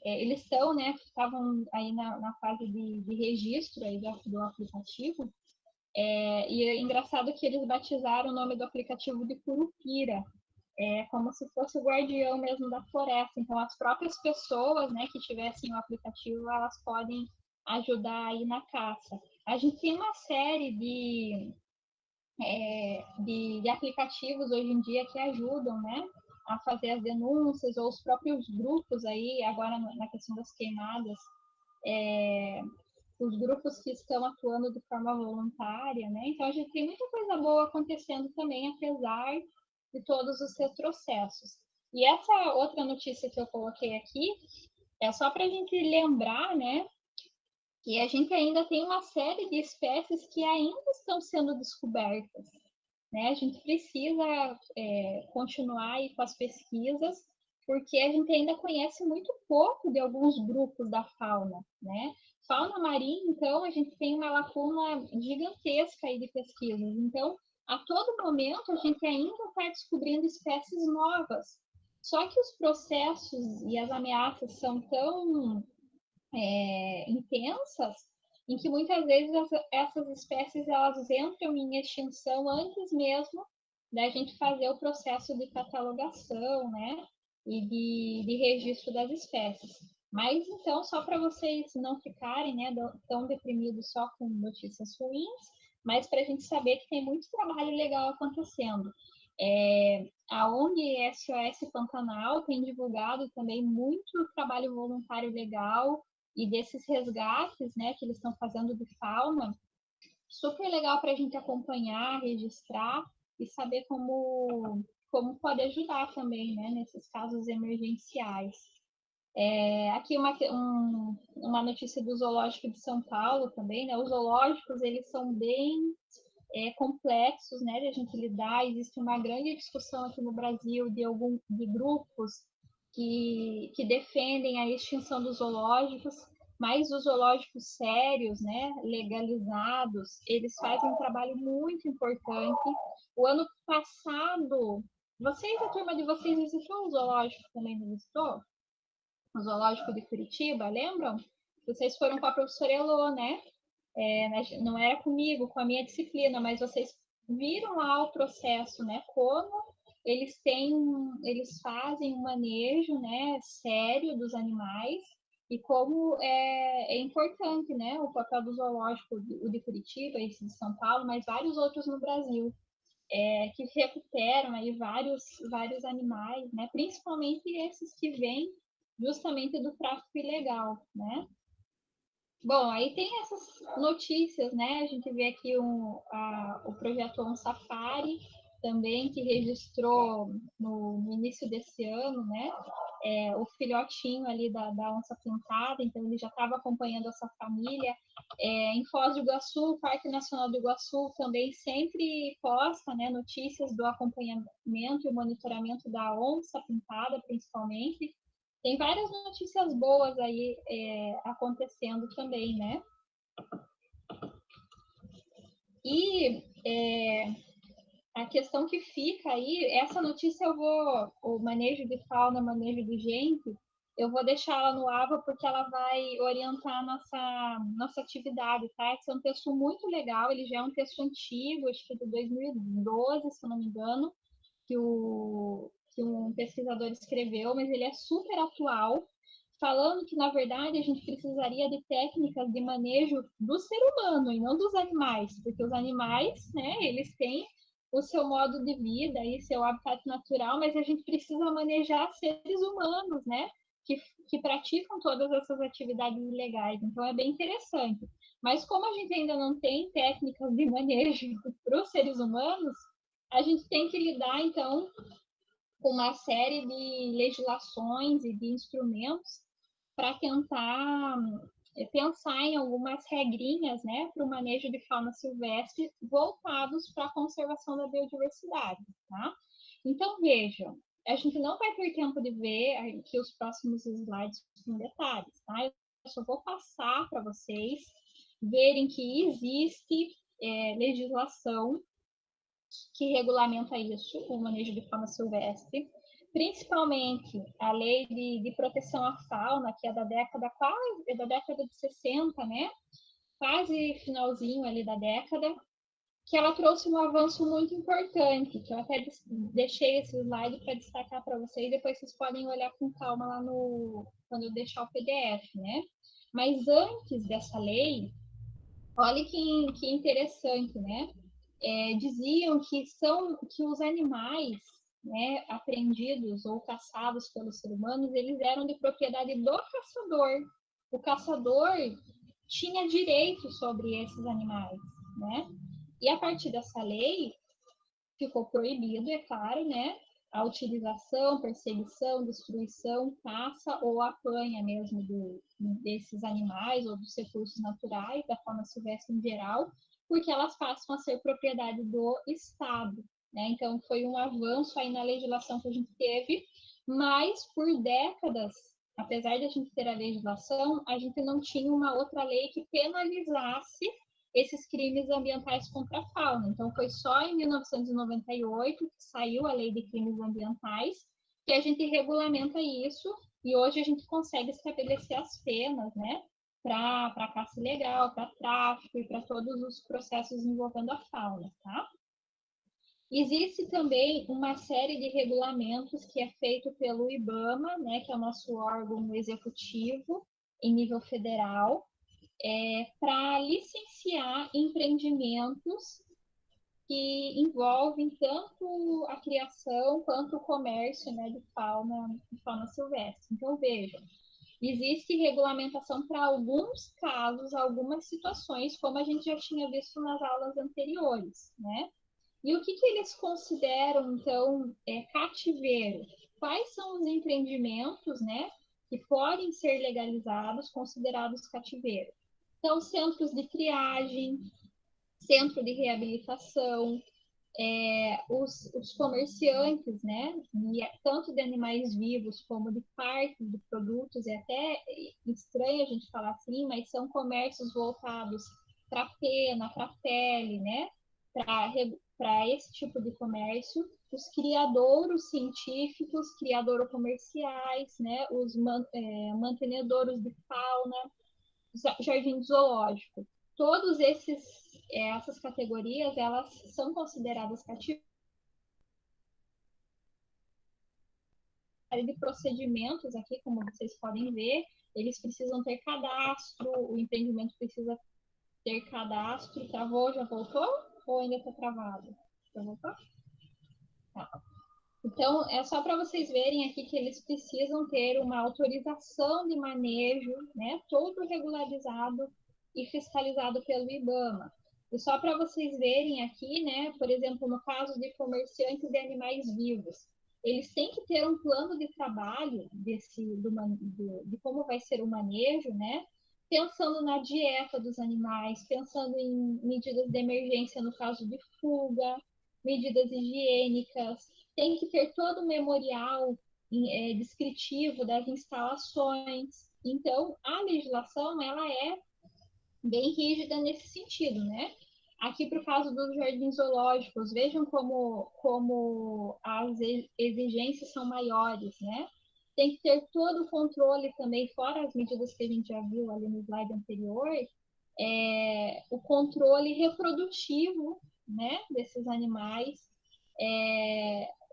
eles estavam aí na fase de registro aí do aplicativo, e é engraçado que eles batizaram o nome do aplicativo de Curupira, como se fosse o guardião mesmo da floresta. Então, as próprias pessoas, né, que tivessem o aplicativo, elas podem ajudar aí na caça. A gente tem uma série de aplicativos hoje em dia que ajudam, né, a fazer as denúncias, ou os próprios grupos aí, agora na questão das queimadas, os grupos que estão atuando de forma voluntária, né? Então a gente tem muita coisa boa acontecendo também, apesar de todos os retrocessos. E essa outra notícia que eu coloquei aqui é só para a gente lembrar, né, que a gente ainda tem uma série de espécies que ainda estão sendo descobertas, né? A gente precisa continuar aí com as pesquisas, porque a gente ainda conhece muito pouco de alguns grupos da fauna, né? Fauna marinha, então, a gente tem uma lacuna gigantesca aí de pesquisas. Então, a todo momento, a gente ainda está descobrindo espécies novas. Só que os processos e as ameaças são tão intensas, em que muitas vezes essas espécies elas entram em extinção antes mesmo da gente fazer o processo de catalogação, né, e de registro das espécies. Mas então, só para vocês não ficarem, né, tão deprimidos só com notícias ruins, mas para a gente saber que tem muito trabalho legal acontecendo. A ONG SOS Pantanal tem divulgado também muito trabalho voluntário legal, e desses resgates, né, que eles estão fazendo de fauna, super legal para a gente acompanhar, registrar e saber como pode ajudar também, né, nesses casos emergenciais. Aqui uma notícia do Zoológico de São Paulo também, né? Os zoológicos, eles são bem complexos, né, de a gente lidar. Existe uma grande discussão aqui no Brasil de grupos que defendem a extinção dos zoológicos, mas os zoológicos sérios, né, legalizados, eles fazem um trabalho muito importante. O ano passado, a turma de vocês visitou o zoológico também, não visitou? O zoológico de Curitiba, lembram? Vocês foram com a professora Elô, né? Não era comigo, com a minha disciplina, mas vocês viram lá o processo, né? Como eles fazem um manejo, né, sério dos animais e como é importante, né, o papel do zoológico, o de Curitiba, esse de São Paulo, mas vários outros no Brasil, que recuperam aí vários animais, né, principalmente esses que vêm justamente do tráfico ilegal, né? Bom, aí tem essas notícias, né? A gente vê aqui o projeto On Safari também, que registrou no início desse ano, né? O filhotinho ali da onça pintada, então ele já estava acompanhando essa família. Em Foz do Iguaçu, o Parque Nacional do Iguaçu também sempre posta, né, notícias do acompanhamento e o monitoramento da onça pintada, principalmente. Tem várias notícias boas aí acontecendo também, né? E a questão que fica aí, essa notícia o manejo de fauna, manejo de gente, eu vou deixar ela no AVA porque ela vai orientar a nossa atividade, tá? Esse é um texto muito legal, ele já é um texto antigo, acho que é de 2012, se eu não me engano, que um pesquisador escreveu, mas ele é super atual, falando que, na verdade, a gente precisaria de técnicas de manejo do ser humano e não dos animais, porque os animais, né, eles têm o seu modo de vida e seu habitat natural, mas a gente precisa manejar seres humanos, né, que praticam todas essas atividades ilegais. Então, é bem interessante. Mas como a gente ainda não tem técnicas de manejo para os seres humanos, a gente tem que lidar, então, com uma série de legislações e de instrumentos para tentar pensar em algumas regrinhas, né, para o manejo de fauna silvestre voltados para a conservação da biodiversidade, tá? Então, vejam, a gente não vai ter tempo de ver aqui os próximos slides com detalhes, tá? Eu só vou passar para vocês verem que existe legislação que regulamenta isso, o manejo de fauna silvestre, principalmente a lei de proteção à fauna, que é da década de 60, né? Quase finalzinho ali da década, que ela trouxe um avanço muito importante, que eu até deixei esse slide para destacar para vocês, depois vocês podem olhar com calma lá quando eu deixar o PDF, né? Mas antes dessa lei, olha que interessante, né? Diziam que os animais, né, apreendidos ou caçados pelos seres humanos, eles eram de propriedade do caçador. O caçador tinha direito sobre esses animais, né? E a partir dessa lei ficou proibido, é claro, né, a utilização, perseguição, destruição, caça ou apanha mesmo desses animais ou dos recursos naturais, da fauna silvestre em geral, porque elas passam a ser propriedade do Estado, né? Então, foi um avanço aí na legislação que a gente teve, mas por décadas, apesar de a gente ter a legislação, a gente não tinha uma outra lei que penalizasse esses crimes ambientais contra a fauna. Então, foi só em 1998 que saiu a Lei de Crimes Ambientais que a gente regulamenta isso e hoje a gente consegue estabelecer as penas, né, para caça ilegal, para tráfico e para todos os processos envolvendo a fauna, tá? Existe também uma série de regulamentos que é feito pelo IBAMA, né, que é o nosso órgão executivo em nível federal, para licenciar empreendimentos que envolvem tanto a criação quanto o comércio, né, de fauna silvestre. Então, vejam, existe regulamentação para alguns casos, algumas situações, como a gente já tinha visto nas aulas anteriores, né? E o que eles consideram, então, cativeiro? Quais são os empreendimentos, né, que podem ser legalizados, considerados cativeiro? Então, centros de triagem, centro de reabilitação, os comerciantes, né, tanto de animais vivos como de partes, de produtos, é até estranho a gente falar assim, mas são comércios voltados para pena, para pele, né, para esse tipo de comércio, os criadouros científicos, criadouros comerciais, né, os mantenedores de fauna, jardim zoológico. Todos essas categorias, elas são consideradas cativas de procedimentos aqui, como vocês podem ver, eles precisam ter cadastro, o empreendimento precisa ter cadastro. Travou, já voltou? Ou ainda está travado? Já voltou? Tá. Então, é só para vocês verem aqui que eles precisam ter uma autorização de manejo, né, todo regularizado e fiscalizado pelo IBAMA. E só para vocês verem aqui, né, por exemplo, no caso de comerciantes de animais vivos, eles têm que ter um plano de trabalho de como vai ser o manejo, né, pensando na dieta dos animais, pensando em medidas de emergência no caso de fuga, medidas higiênicas, tem que ter todo o memorial descritivo das instalações. Então, a legislação ela é bem rígida nesse sentido, né? Aqui, para o caso dos jardins zoológicos, vejam como as exigências são maiores, né? Tem que ter todo o controle também, fora as medidas que a gente já viu ali no slide anterior, o controle reprodutivo, né, desses animais,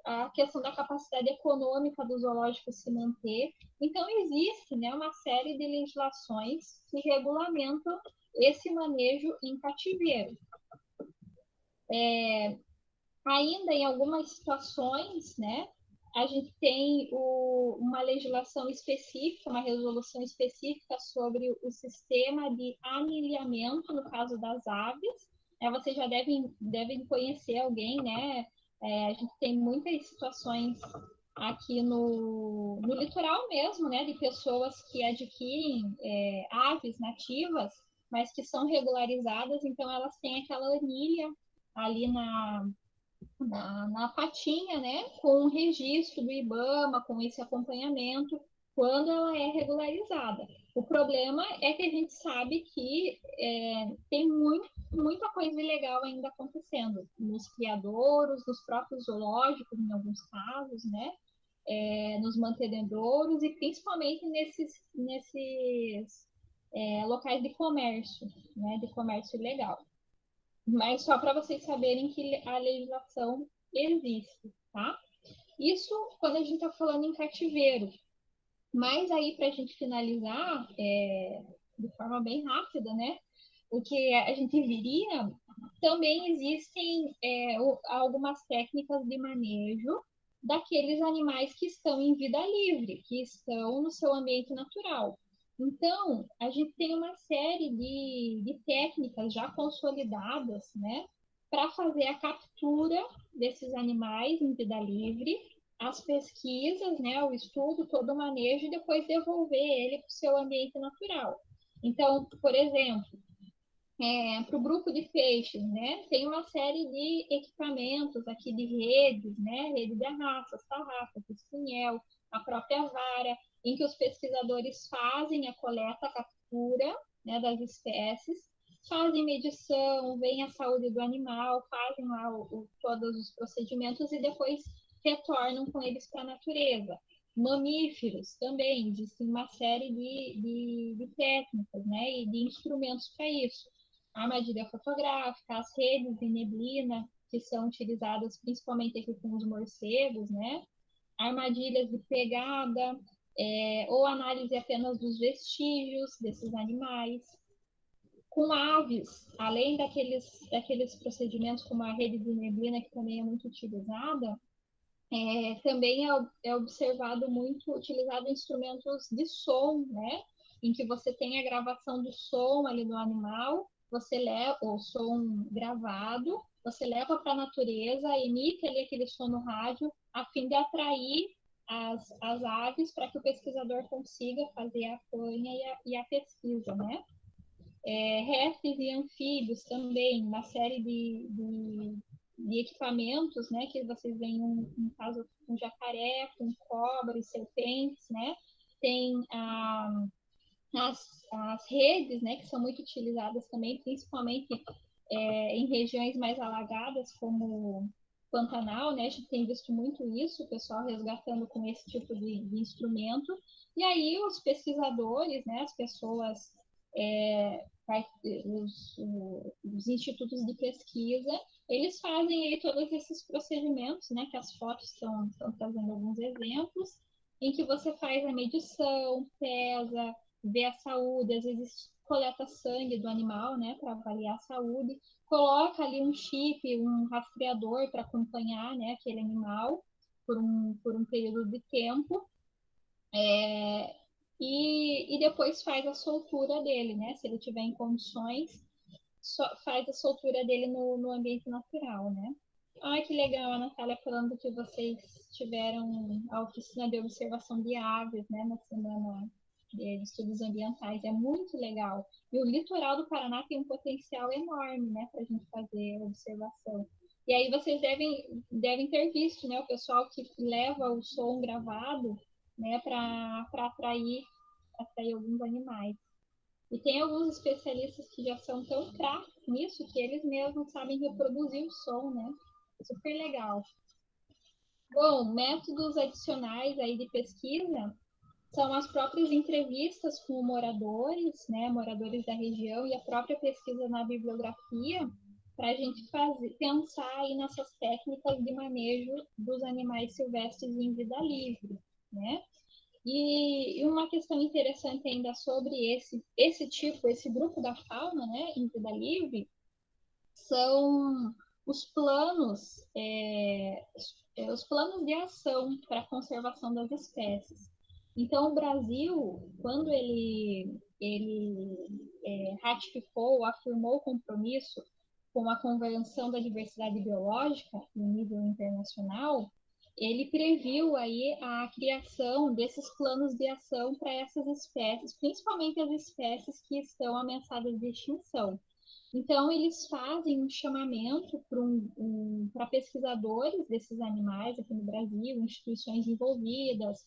a questão da capacidade econômica do zoológico se manter. Então, existe, né, uma série de legislações que regulamentam esse manejo em cativeiro. Ainda em algumas situações, né, a gente tem uma legislação específica, uma resolução específica sobre o sistema de anilhamento, no caso das aves. Vocês já devem conhecer alguém, né? A gente tem muitas situações aqui no litoral mesmo, né, de pessoas que adquirem aves nativas, mas que são regularizadas, então elas têm aquela anilha ali na patinha, né, com o registro do IBAMA, com esse acompanhamento, quando ela é regularizada. O problema é que a gente sabe que tem muita coisa ilegal ainda acontecendo nos criadouros, nos próprios zoológicos, em alguns casos, né, nos mantenedouros e principalmente nesses locais de comércio, né, de comércio ilegal. Mas só para vocês saberem que a legislação existe, tá? Isso quando a gente está falando em cativeiro. Mas aí, para a gente finalizar, de forma bem rápida, né? O que a gente viria, também existem algumas técnicas de manejo daqueles animais que estão em vida livre, que estão no seu ambiente natural. Então, a gente tem uma série de técnicas já consolidadas, né, para fazer a captura desses animais em vida livre, as pesquisas, né, o estudo, todo o manejo e depois devolver ele para o seu ambiente natural. Então, por exemplo, para o grupo de peixes, né? Tem uma série de equipamentos aqui de redes, né? Rede de arraças, tarrafas, espinhel, a própria vara, em que os pesquisadores fazem a coleta, a captura, né, das espécies, fazem medição, veem a saúde do animal, fazem lá todos os procedimentos e depois retornam com eles para a natureza. Mamíferos também, existem uma série de técnicas, né, e de instrumentos para isso. A armadilha fotográfica, as redes de neblina, que são utilizadas principalmente aqui com os morcegos, né? Armadilhas de pegada, ou análise apenas dos vestígios desses animais. Com aves, além daqueles procedimentos como a rede de neblina, que também é muito utilizada, também é observado muito, utilizado instrumentos de som, né? Em que você tem a gravação do som ali do animal, você leva o som gravado, você leva para a natureza, emite ali aquele som no rádio, a fim de atrair as aves para que o pesquisador consiga fazer a panha e a pesquisa, né? Répteis e anfíbios também, uma série de equipamentos, né, que vocês veem um caso com jacaré, com cobra e serpentes, né, tem as redes, né, que são muito utilizadas também, principalmente em regiões mais alagadas, como Pantanal, né, a gente tem visto muito isso, o pessoal resgatando com esse tipo de instrumento, e aí os pesquisadores, né, as pessoas, os institutos de pesquisa, eles fazem aí todos esses procedimentos, né, que as fotos estão trazendo alguns exemplos, em que você faz a medição, pesa, vê a saúde, às vezes coleta sangue do animal, né, para avaliar a saúde, coloca ali um chip, um rastreador para acompanhar, né, aquele animal por um período de tempo, e depois faz a soltura dele, né, se ele tiver em condições, faz a soltura dele no ambiente natural, né. Ai, que legal, a Natália falando que vocês tiveram a oficina de observação de aves, né, na semana de estudos ambientais. É muito legal. E o litoral do Paraná tem um potencial enorme, né, para a gente fazer observação. E aí vocês devem ter visto, né, o pessoal que leva o som gravado, né, para atrair alguns animais. E tem alguns especialistas que já são tão craques nisso que eles mesmos sabem reproduzir o som, né? Super legal. Bom, métodos adicionais aí de pesquisa são as próprias entrevistas com moradores, né, moradores da região e a própria pesquisa na bibliografia para a gente pensar aí nessas técnicas de manejo dos animais silvestres em vida livre, né? E uma questão interessante ainda sobre esse grupo da fauna, né, em vida livre, são os planos, os planos de ação para a conservação das espécies. Então, o Brasil, quando ele ratificou, afirmou o compromisso com a Convenção da Diversidade Biológica em nível internacional, ele previu aí a criação desses planos de ação para essas espécies, principalmente as espécies que estão ameaçadas de extinção. Então, eles fazem um chamamento para pesquisadores desses animais aqui no Brasil, instituições envolvidas,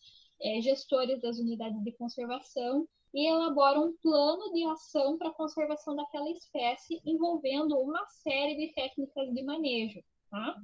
gestores das unidades de conservação, e elaboram um plano de ação para a conservação daquela espécie, envolvendo uma série de técnicas de manejo. Tá?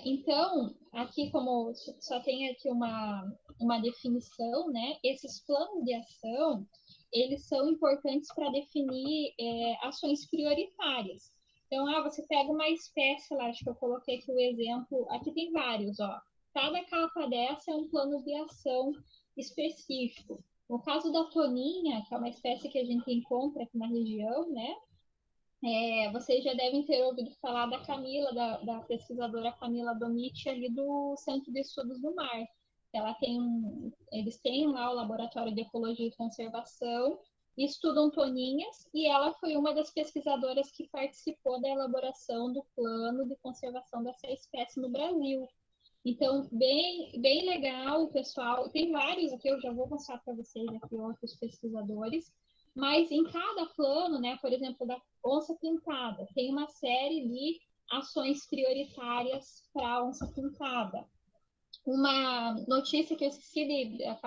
Então, aqui como só tem aqui uma definição, né? Esses planos de ação, eles são importantes para definir ações prioritárias. Então, você pega uma espécie lá, acho que eu coloquei aqui o exemplo, aqui tem vários, ó. Cada capa dessa é um plano de ação específico. No caso da toninha, que é uma espécie que a gente encontra aqui na região, né? Vocês já devem ter ouvido falar da Camila, da pesquisadora Camila Domiti, ali do Centro de Estudos do Mar. Eles têm lá o Laboratório de Ecologia e Conservação, estudam toninhas, e ela foi uma das pesquisadoras que participou da elaboração do plano de conservação dessa espécie no Brasil. Então, bem legal, pessoal. Tem vários aqui, eu já vou mostrar para vocês aqui outros pesquisadores, mas em cada plano, né, por exemplo, da onça pintada, tem uma série de ações prioritárias para a onça pintada. Uma notícia que eu esqueci já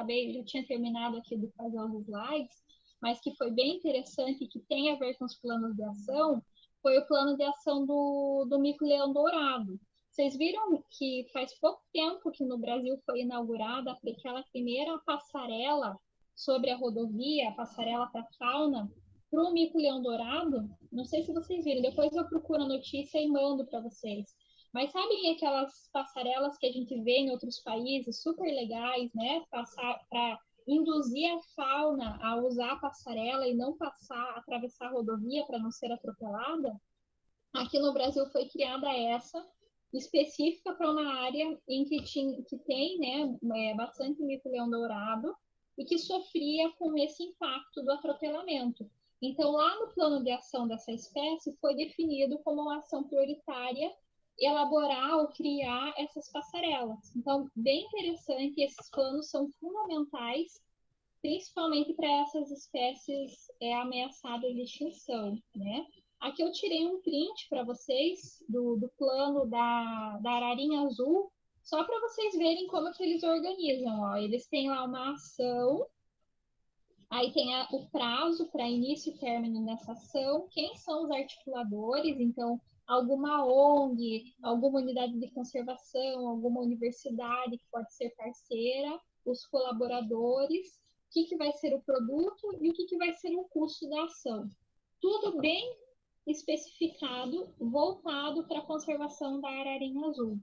tinha terminado aqui de fazer os slides, mas que foi bem interessante e que tem a ver com os planos de ação, foi o plano de ação do mico-leão dourado. Vocês viram que faz pouco tempo que no Brasil foi inaugurada aquela primeira passarela sobre a rodovia, a passarela para fauna, para o mico-leão dourado? Não sei se vocês viram, depois eu procuro a notícia e mando para vocês. Mas sabem aquelas passarelas que a gente vê em outros países, super legais, né? Passar para induzir a fauna a usar a passarela e não atravessar a rodovia para não ser atropelada? Aqui no Brasil foi criada essa, específica para uma área em que tem, né, bastante mico-leão dourado e que sofria com esse impacto do atropelamento. Então, lá no plano de ação dessa espécie, foi definido como uma ação prioritária elaborar ou criar essas passarelas. Então, bem interessante, esses planos são fundamentais, principalmente para essas espécies ameaçadas de extinção, né? Aqui eu tirei um print para vocês do plano da Ararinha Azul, só para vocês verem como que eles organizam. Ó. Eles têm lá uma ação, aí tem o prazo para início e término nessa ação, quem são os articuladores, então alguma ONG, alguma unidade de conservação, alguma universidade que pode ser parceira, os colaboradores, o que vai ser o produto e o que vai ser o custo da ação. Tudo bem especificado, voltado para a conservação da ararinha azul.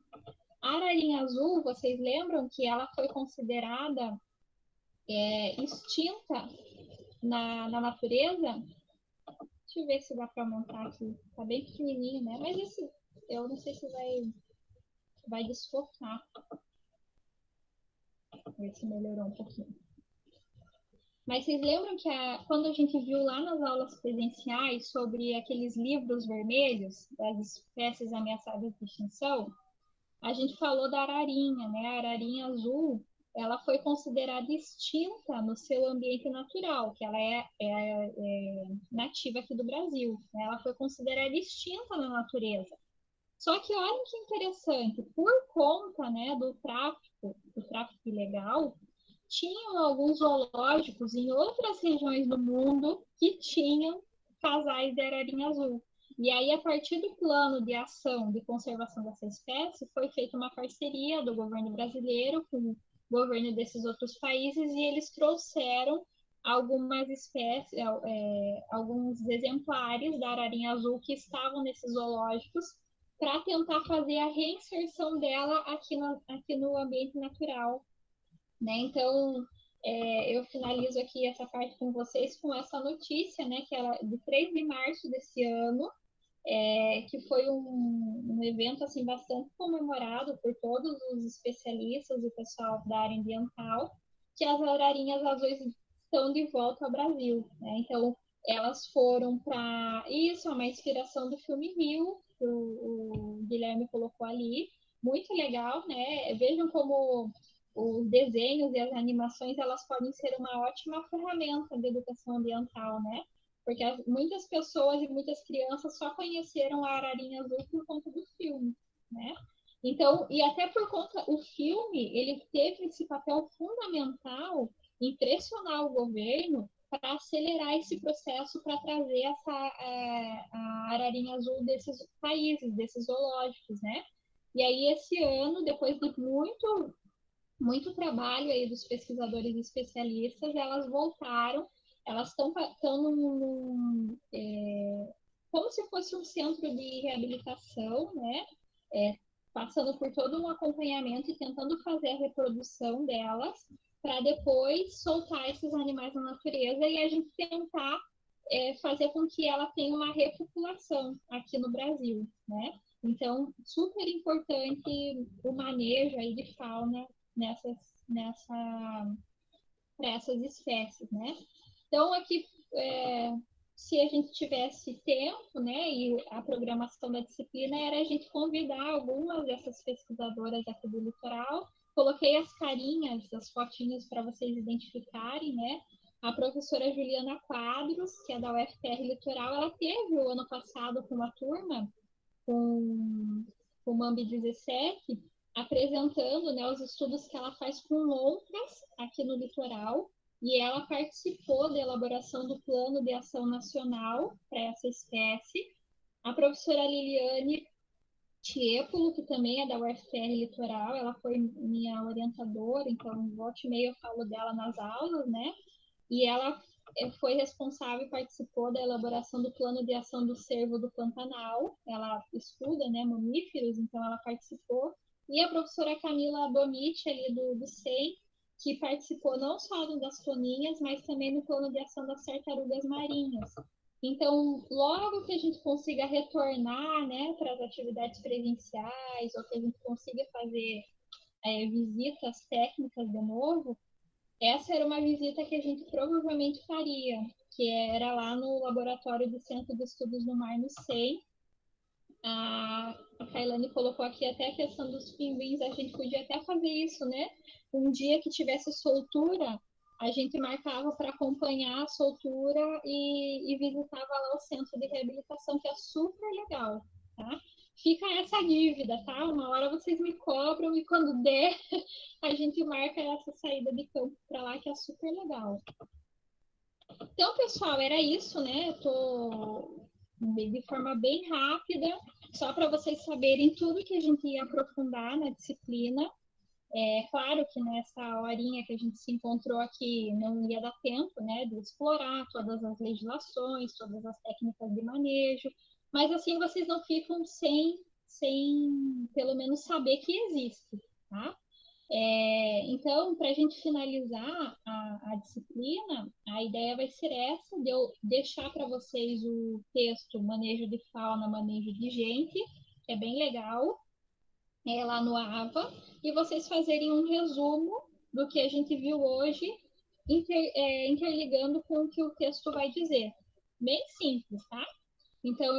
A ararinha azul, vocês lembram que ela foi considerada extinta na natureza? Deixa eu ver se dá para montar aqui. Tá bem pequenininho, né? Mas esse, eu não sei se vai desfocar. Ver se melhorou um pouquinho. Mas vocês lembram que quando a gente viu lá nas aulas presenciais sobre aqueles livros vermelhos das espécies ameaçadas de extinção, a gente falou da ararinha, né? A ararinha azul, ela foi considerada extinta no seu ambiente natural, que ela é nativa aqui do Brasil. Né? Ela foi considerada extinta na natureza. Só que olha que interessante, por conta, né, do tráfico ilegal, tinham alguns zoológicos em outras regiões do mundo que tinham casais de ararinha azul. E aí, a partir do plano de ação de conservação dessa espécie, foi feita uma parceria do governo brasileiro com o governo desses outros países e eles trouxeram algumas espécies, alguns exemplares da ararinha azul que estavam nesses zoológicos para tentar fazer a reinserção dela aqui no ambiente natural. Né? Então, eu finalizo aqui essa parte com vocês com essa notícia, né, que ela de 3 de março desse ano, que foi um evento assim bastante comemorado por todos os especialistas e o pessoal da área ambiental, que as ararinhas azuis estão de volta ao Brasil. Né? Então, elas foram para... Isso é uma inspiração do filme Rio, que o Guilherme colocou ali. Muito legal, né? Vejam como os desenhos e as animações elas podem ser uma ótima ferramenta de educação ambiental, né? Porque muitas pessoas e muitas crianças só conheceram a ararinha azul por conta do filme, né? Então, e até por conta o filme, ele teve esse papel fundamental em pressionar o governo para acelerar esse processo para trazer a ararinha azul desses países, desses zoológicos, né? E aí esse ano, depois de muito trabalho aí dos pesquisadores e especialistas, elas voltaram, elas estão como se fosse um centro de reabilitação, né? Passando por todo um acompanhamento e tentando fazer a reprodução delas, para depois soltar esses animais na natureza e a gente tentar fazer com que ela tenha uma repopulação aqui no Brasil, né? Então, super importante o manejo aí de fauna para essas espécies, né? Então, aqui, se a gente tivesse tempo, né, e a programação da disciplina era a gente convidar algumas dessas pesquisadoras aqui do litoral. Coloquei as carinhas, as fotinhos para vocês identificarem, né? A professora Juliana Quadros, que é da UFPR Litoral, ela teve o ano passado com uma turma, com o MAMB 17, apresentando, né, os estudos que ela faz com lontras aqui no litoral, e ela participou da elaboração do Plano de Ação Nacional para essa espécie. A professora Liliane Tiepolo, que também é da UFPR Litoral, ela foi minha orientadora, então volta e meia eu falo dela nas aulas, né? E ela foi responsável e participou da elaboração do plano de ação do cervo do Pantanal. Ela estuda, né, mamíferos, então ela participou. E a professora Camila Bonite, ali do SEM, que participou não só das toninhas, mas também no plano de ação das tartarugas marinhas. Então, logo que a gente consiga retornar, né, para as atividades presenciais, ou que a gente consiga fazer visitas técnicas de novo, essa era uma visita que a gente provavelmente faria, que era lá no laboratório do Centro de Estudos do Mar, no SEI. A Kailane colocou aqui até a questão dos pinguins, a gente podia até fazer isso, né? Um dia que tivesse soltura, a gente marcava para acompanhar a soltura e visitava lá o centro de reabilitação, que é super legal, tá? Fica essa dívida, tá? Uma hora vocês me cobram e quando der, a gente marca essa saída de campo para lá, que é super legal. Então, pessoal, era isso, né? Eu tô de forma bem rápida, só para vocês saberem tudo que a gente ia aprofundar na disciplina. É claro que nessa horinha que a gente se encontrou aqui não ia dar tempo, né, de explorar todas as legislações, todas as técnicas de manejo, mas assim vocês não ficam sem pelo menos saber que existe, tá? Então, para a gente finalizar a disciplina, a ideia vai ser essa, de eu deixar para vocês o texto Manejo de Fauna, Manejo de Gente, que é bem legal, lá no AVA, e vocês fazerem um resumo do que a gente viu hoje, interligando com o que o texto vai dizer. Bem simples, tá? Então,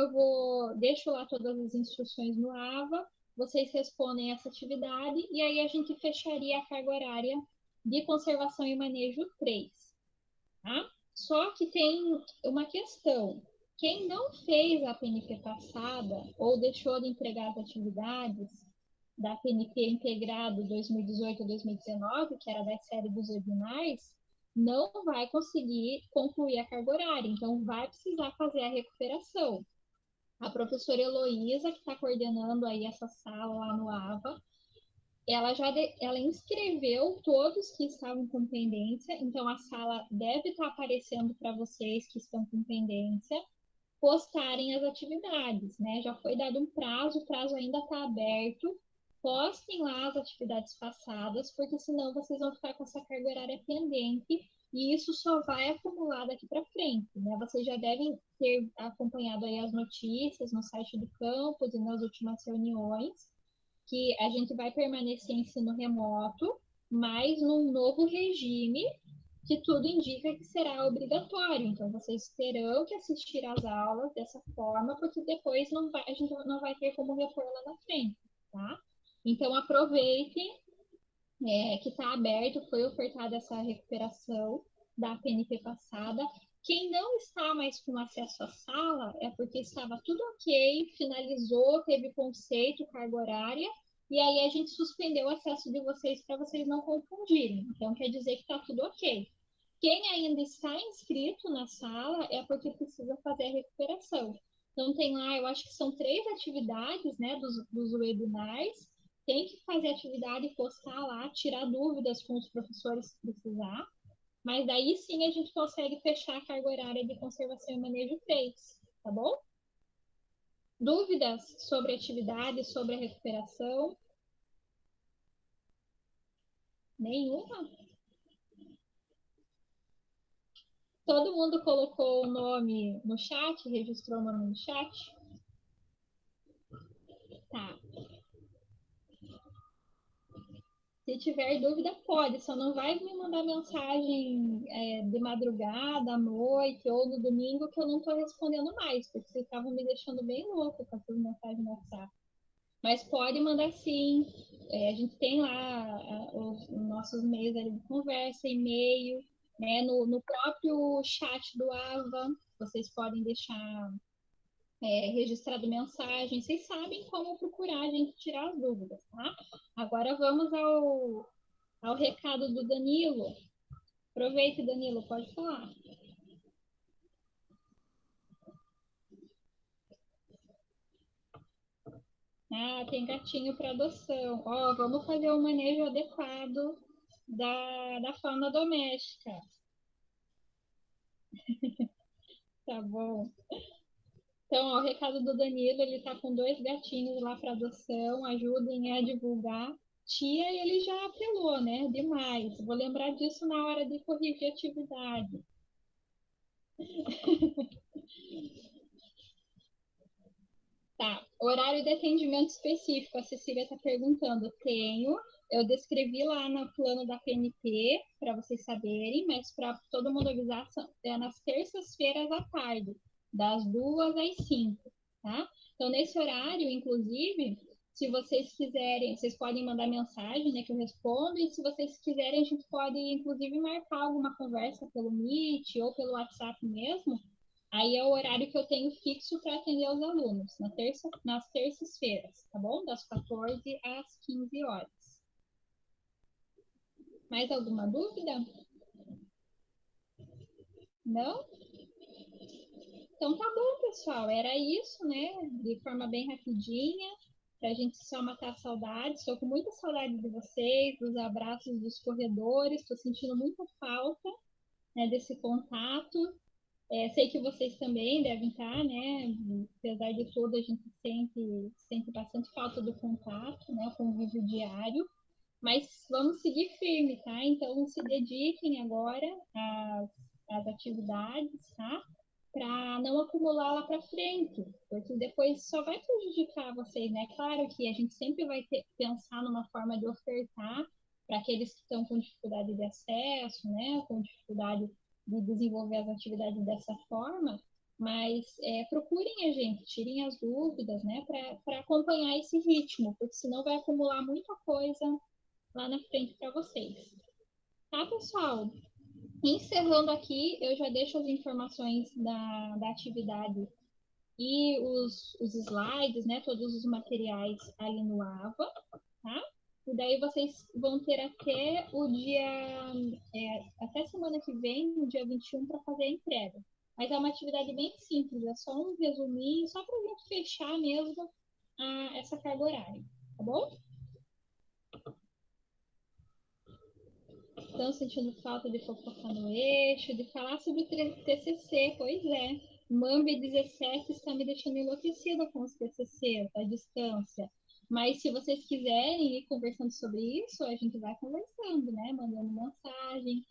deixo lá todas as instruções no AVA, vocês respondem essa atividade, e aí a gente fecharia a carga horária de conservação e manejo 3. Tá? Só que tem uma questão. Quem não fez a PNP passada ou deixou de entregar as atividades da PNP integrado 2018 a 2019, que era da série dos webinars, não vai conseguir concluir a carga horária, então vai precisar fazer a recuperação. A professora Heloísa, que está coordenando aí essa sala lá no AVA, ela inscreveu todos que estavam com pendência, então a sala deve estar aparecendo para vocês que estão com pendência postarem as atividades, né? Já foi dado um prazo, o prazo ainda está aberto. Postem lá as atividades passadas, porque senão vocês vão ficar com essa carga horária pendente e isso só vai acumular daqui para frente, né? Vocês já devem ter acompanhado aí as notícias no site do campus e nas últimas reuniões, que a gente vai permanecer em ensino remoto, mas num novo regime que tudo indica que será obrigatório. Então, vocês terão que assistir às aulas dessa forma, porque depois a gente não vai ter como repor lá na frente, tá? Então, aproveitem que está aberto, foi ofertada essa recuperação da PNP passada. Quem não está mais com acesso à sala é porque estava tudo ok, finalizou, teve conceito, carga horária, e aí a gente suspendeu o acesso de vocês para vocês não confundirem. Então, quer dizer que está tudo ok. Quem ainda está inscrito na sala é porque precisa fazer a recuperação. Então, tem lá, eu acho que são 3 atividades, né, dos webinars. Tem que fazer atividade e postar lá, tirar dúvidas com os professores se precisar. Mas daí sim a gente consegue fechar a carga horária de conservação e manejo 3, tá bom? Dúvidas sobre a atividade, sobre a recuperação? Nenhuma? Todo mundo colocou o nome no chat, registrou o nome no chat? Tá. Se tiver dúvida, pode, só não vai me mandar mensagem de madrugada, à noite ou no domingo que eu não estou respondendo mais, porque vocês estavam me deixando bem louco com essas mensagens no WhatsApp. Mas pode mandar sim. A gente tem lá os nossos meios de conversa, e-mail, né? No próprio chat do AVA, vocês podem deixar registrado mensagem. Vocês sabem como procurar a gente tirar as dúvidas, tá? Agora vamos ao recado do Danilo. Aproveite, Danilo, pode falar. Ah, tem gatinho para adoção. Ó, vamos fazer um manejo adequado da fauna doméstica. Tá bom. Então, ó, o recado do Danilo, ele tá com 2 gatinhos lá para adoção, ajudem a divulgar. Tia, ele já apelou, né? Demais. Vou lembrar disso na hora de corrigir a atividade. Tá, horário de atendimento específico, a Cecília está perguntando. Tenho, eu descrevi lá no plano da PNP, para vocês saberem, mas para todo mundo avisar, é nas terças-feiras à tarde, das 2 às 5, tá? Então, nesse horário, inclusive, Se vocês quiserem, vocês podem mandar mensagem, né, que eu respondo. E se vocês quiserem, a gente pode, inclusive, marcar alguma conversa pelo Meet ou pelo WhatsApp mesmo. Aí é o horário que eu tenho fixo para atender os alunos, nas terças-feiras, tá bom? Das 14 às 15 horas. Mais alguma dúvida? Não? Então tá bom, pessoal. Era isso, né? De forma bem rapidinha, para a gente só matar a saudade. Estou com muita saudade de vocês, dos abraços dos corredores. Estou sentindo muita falta, né, desse contato. Sei que vocês também devem estar, né? Apesar de tudo, a gente sente bastante falta do contato, né? O convívio diário. Mas vamos seguir firme, tá? Então se dediquem agora às atividades, tá? Para não acumular lá para frente, porque depois só vai prejudicar vocês, né? Claro que a gente sempre vai pensar numa forma de ofertar para aqueles que estão com dificuldade de acesso, né? Com dificuldade de desenvolver as atividades dessa forma, mas procurem a gente, tirem as dúvidas, né? Para acompanhar esse ritmo, porque senão vai acumular muita coisa lá na frente para vocês. Tá, pessoal? Encerrando aqui, eu já deixo as informações da atividade e os slides, né? Todos os materiais ali no AVA, tá? E daí vocês vão ter até o dia, até semana que vem, no dia 21, para fazer a entrega. Mas é uma atividade bem simples, é só um resuminho, só para a gente fechar mesmo essa carga horária, tá bom? Estão sentindo falta de fofocar no eixo, de falar sobre TCC, pois é. Mambi 17 está me deixando enlouquecida com os TCC, à distância. Mas se vocês quiserem ir conversando sobre isso, a gente vai conversando, né? Mandando mensagem.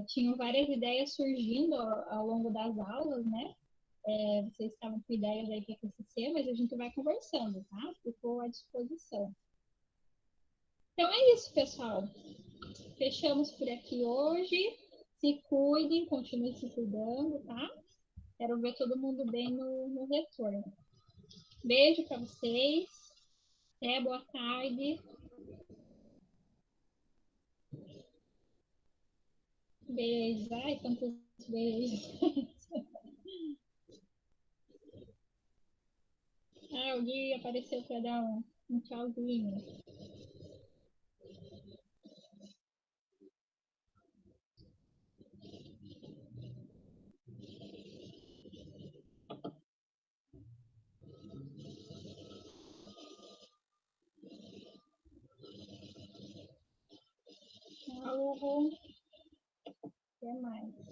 Tinham várias ideias surgindo ao longo das aulas, né? Vocês estavam com ideias aí para TCC, mas a gente vai conversando, tá? Ficou à disposição. Então é isso, pessoal. Fechamos por aqui hoje. Se cuidem, continuem se cuidando, tá? Quero ver todo mundo bem no retorno. Beijo para vocês. Até boa tarde. Beijos. Ai, quantos beijos. O Gui apareceu para dar um tchauzinho. Tchau. Até mais.